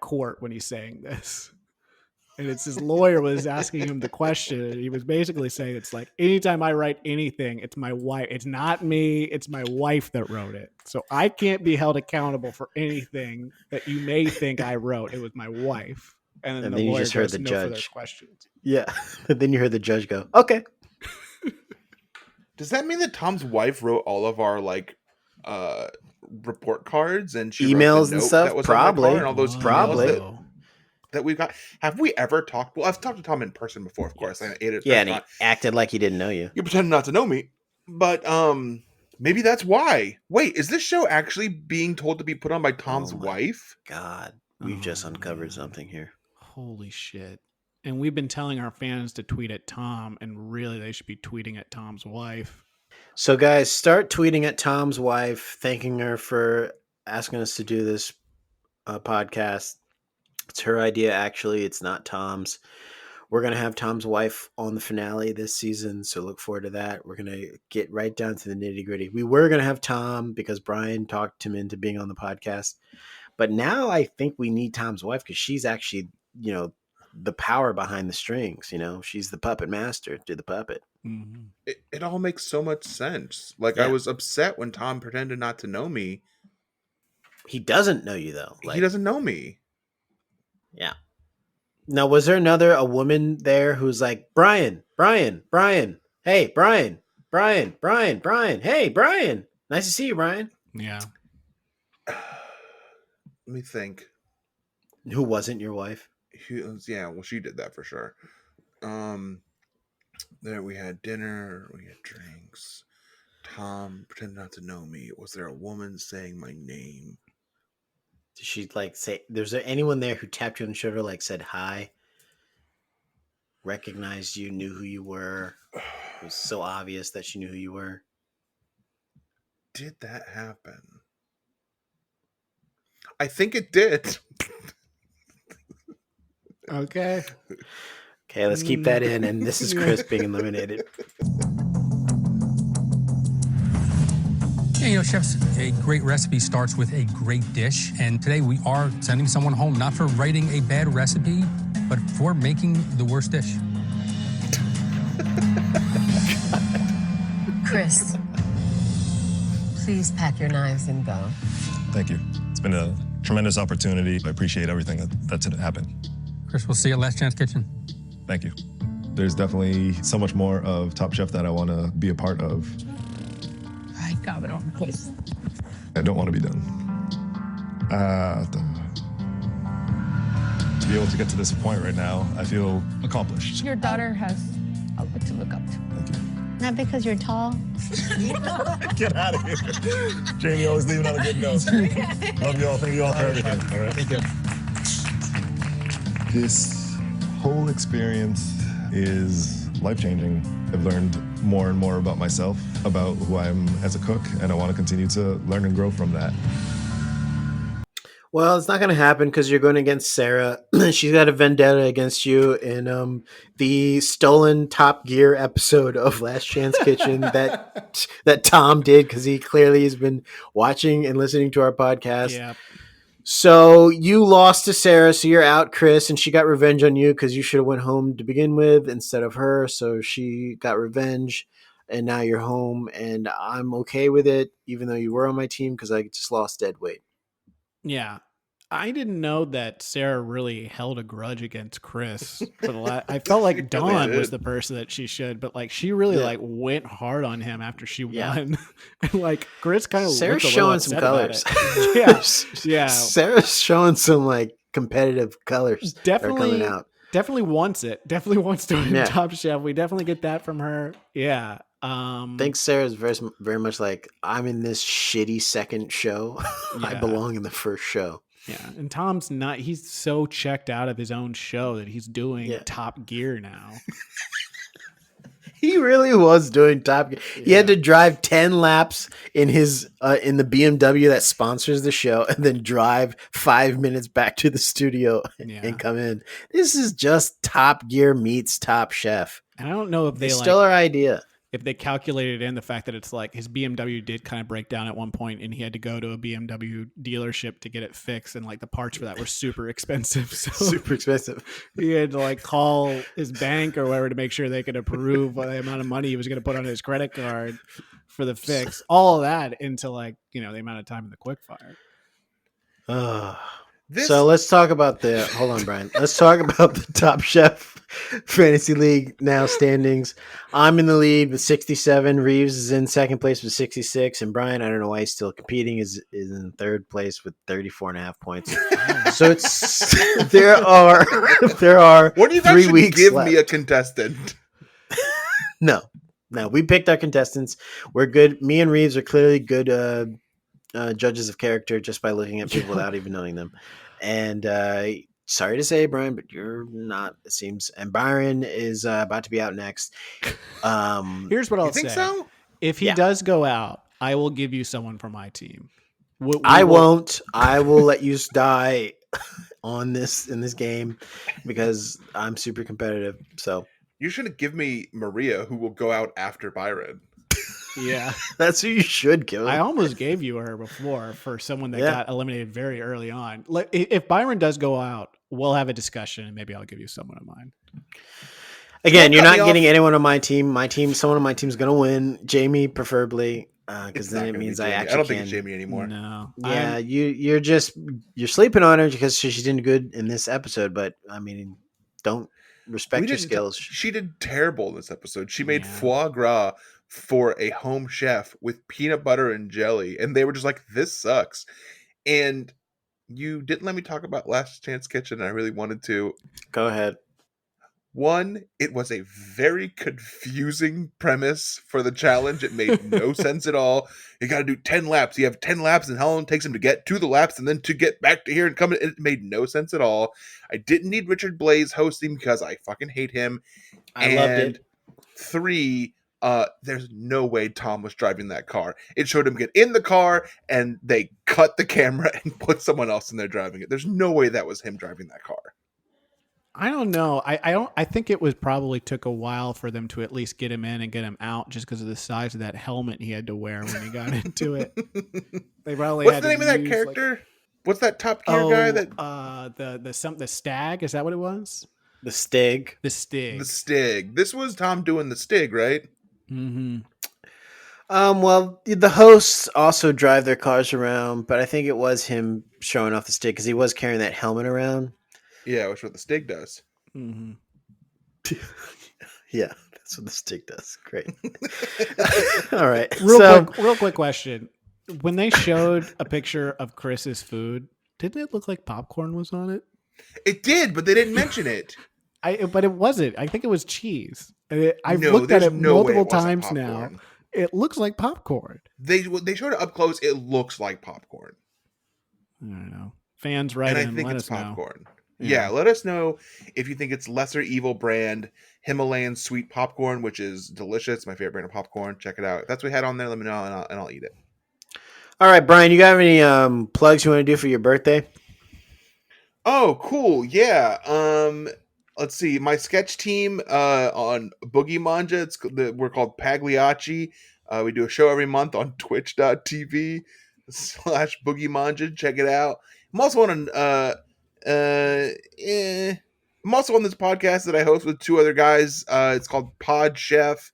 court when he's saying this. And it's his lawyer was asking him the question. And he was basically saying, it's like, anytime I write anything, it's my wife. It's not me. It's my wife that wrote it. So I can't be held accountable for anything that you may think I wrote. It was my wife. And then the you lawyer just heard goes, the no further judge. questions. Yeah. Then you heard the judge go, okay. Does that mean that Tom's wife wrote all of our like report cards and she wrote the Emails and note stuff? that was on my Probably. card and all those emails Probably. that we've got? Have we ever talked? Well, I've talked to Tom in person before, of course. I ate it. Yeah, and he acted like he didn't know you. You pretended not to know me, but maybe that's why. Wait, is this show actually being told to be put on by Tom's Oh my wife? God, we've just uncovered man. something here. Holy shit. And we've been telling our fans to tweet at Tom, and really they should be tweeting at Tom's wife. So, guys, start tweeting at Tom's wife, thanking her for asking us to do this podcast. It's her idea, actually. It's not Tom's. We're going to have Tom's wife on the finale this season, so look forward to that. We're going to get right down to the nitty gritty. We were going to have Tom because Brian talked him into being on the podcast. But now I think we need Tom's wife because she's actually, the power behind the strings. She's the puppet master to the puppet. Mm-hmm. It all makes so much sense. Like, Yeah. I was upset when Tom pretended not to know me. He doesn't know you, though. He doesn't know me. Yeah. Now, was there a woman there who's like, Brian, hey, Brian, hey, Brian, nice to see you, Brian. Yeah. Let me think. Who wasn't your wife? Yeah, well, she did that for sure. There we had dinner, we had drinks. Tom pretended not to know me. Was there a woman saying my name? Did she say, there's there anyone there who tapped you on the shoulder, said hi, recognized you, knew who you were? It was so obvious that she knew who you were. Did that happen? I think it did. Okay. Okay, let's keep that in. And this is Chris being eliminated. Yeah, chefs, a great recipe starts with a great dish. And today we are sending someone home, not for writing a bad recipe, but for making the worst dish. Chris, please pack your knives and go. Thank you. It's been a tremendous opportunity. I appreciate everything that's happened. Chris, we'll see you at Last Chance Kitchen. Thank you. There's definitely so much more of Top Chef that I want to be a part of. Ay, cabrón, pues. I don't want to be done. To be able to get to this point right now, I feel accomplished. Your daughter has a lot to look up to. Thank you. Not because you're tall. Get out of here. Jamie always leaving on a good note. Love you all. Thank you all for everything. All right. Thank you. This whole experience is life-changing. I've learned more and more about myself, about who I am as a cook, and I want to continue to learn and grow from that. Well, it's not going to happen because you're going against Sarah. She's got a vendetta against you in the stolen Top Gear episode of Last Chance Kitchen that Tom did because he clearly has been watching and listening to our podcast. Yeah. So you lost to Sarah, so you're out, Chris, and she got revenge on you because you should have went home to begin with instead of her. So she got revenge, and now you're home, and I'm okay with it, even though you were on my team because I just lost dead weight. Yeah. I didn't know that Sarah really held a grudge against Chris for the last. I felt like Dawn was the person that she should, but she really went hard on him after she won. And Chris kind of Sarah's showing some colors. Yeah. Sarah's showing some competitive colors. Definitely coming out. Definitely wants it. Definitely wants to win Top Chef. We definitely get that from her. Yeah. I think Sarah's very much like, I'm in this shitty second show. I belong in the first show. Yeah, and Tom's not, he's so checked out of his own show that he's doing Top Gear now. He really was doing Top Gear. Yeah. He had to drive 10 laps in his in the BMW that sponsors the show and then drive 5 minutes back to the studio and come in. This is just Top Gear meets Top Chef. And I don't know if they stole our idea. If they calculated in the fact that it's his BMW did kind of break down at one point and he had to go to a BMW dealership to get it fixed. And the parts for that were super expensive. So super expensive. He had to call his bank or whatever to make sure they could approve the amount of money he was going to put on his credit card for the fix. All of that into the amount of time in the quick fire. So let's talk about hold on, Brian. Let's talk about the Top Chef Fantasy League now standings. I'm in the lead with 67. Reeves is in second place with 66. And Brian, I don't know why he's still competing, is in third place with 34.5 points. So it's there are What do you guys 3 weeks give left. me a contestant? No, we picked our contestants. We're good. Me and Reeves are clearly good judges of character just by looking at people without even knowing them. And sorry to say, Brian, but you're not, it seems. And Byron is about to be out next. Here's what I'll say. So? If he does go out, I will give you someone from my team. I won't. I will let you die on this in this game because I'm super competitive. So You shouldn't give me Maria, who will go out after Byron. Yeah. that's who you should give. I almost gave you her before for someone that Yeah. got eliminated very early on. If Byron does go out, we'll have a discussion and maybe I'll give you someone of mine. Again, Don't you're cut not me getting off. anyone on my team. Someone on my team's gonna win. Jamie, preferably, because It's then not it gonna be means I Jamie. actually I don't can. think it's Jamie anymore. No. Yeah, you're sleeping on her because she did good in this episode, but I mean, don't respect your didn't skills. She did terrible in this episode. She made Yeah. foie gras for a home chef with peanut butter and jelly, and they were just like, "This sucks." And you didn't let me talk about Last Chance Kitchen. And I really wanted to. Go ahead. One, it was a very confusing premise for the challenge. It made no sense at all. You got to do 10 laps. You have 10 laps, and how long it takes him to get to the laps and then to get back to here and come. It made no sense at all. I didn't need Richard Blaze hosting because I fucking hate him. I loved it. 3, there's no way Tom was driving that car. It showed him get in the car, and they cut the camera and put someone else in there driving it. There's no way that was him driving that car. I don't know. I think it was probably took a while for them to at least get him in and get him out just because of the size of that helmet he had to wear when he got into it. They probably What's had the to name of that use, character? What's that Top Gear guy? That the stag, is that what it was? The Stig. The Stig. The Stig. This was Tom doing the Stig, right? Mm-hmm. Well, the hosts also drive their cars around, but I think it was him showing off the Stig because he was carrying that helmet around. Yeah, which is what the Stig does. Mm-hmm. Yeah, that's what the Stig does. Great. All right. Real quick question. When they showed a picture of Chris's food, didn't it look like popcorn was on it? It did, but they didn't mention it. But it wasn't. I think it was cheese. I've No, looked at there's it no way multiple it wasn't times now. popcorn. It looks like popcorn. They showed it up close. It looks like popcorn. I don't know. Fans write And I in, think let it's us know. popcorn. Yeah. Yeah, let us know if you think it's Lesser Evil brand Himalayan sweet popcorn, which is delicious. My favorite brand of popcorn. Check it out. If that's what we had on there, let me know and I'll eat it. All right, Brian, you got any plugs you want to do for your birthday? Oh, cool. Yeah. Let's see. My sketch team on Boogie Manja, we're called Pagliacci. We do a show every month on twitch.tv/Boogie Manja. Check it out. I'm also on I'm also on this podcast that I host with 2 other guys. It's called Pod Chef.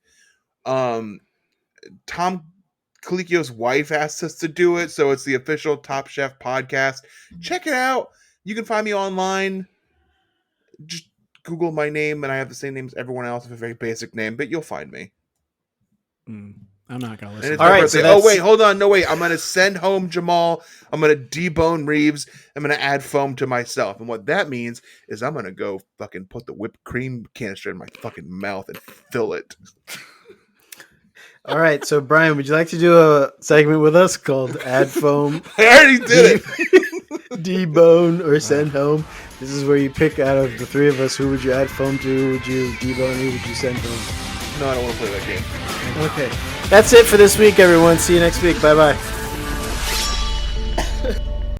Tom Colicchio's wife asked us to do it, so it's the official Top Chef podcast. Check it out. You can find me online. Just Google my name, and I have the same name as everyone else. I have a very basic name, but you'll find me. I'm not gonna And listen. it's my birthday. Oh wait, hold on. No wait. I'm gonna send home Jamal. I'm gonna debone Reeves. I'm gonna add foam to myself. And what that means is I'm gonna go fucking put the whipped cream canister in my fucking mouth and fill it. All right, so Brian, would you like to do a segment with us called Add Foam? I already did it. Debone or send home. This is where you pick out of the 3 of us who would you add foam to, who would you debone, who would you send home? No, I don't want to play that game. Okay. That's it for this week, everyone. See you next week. Bye-bye.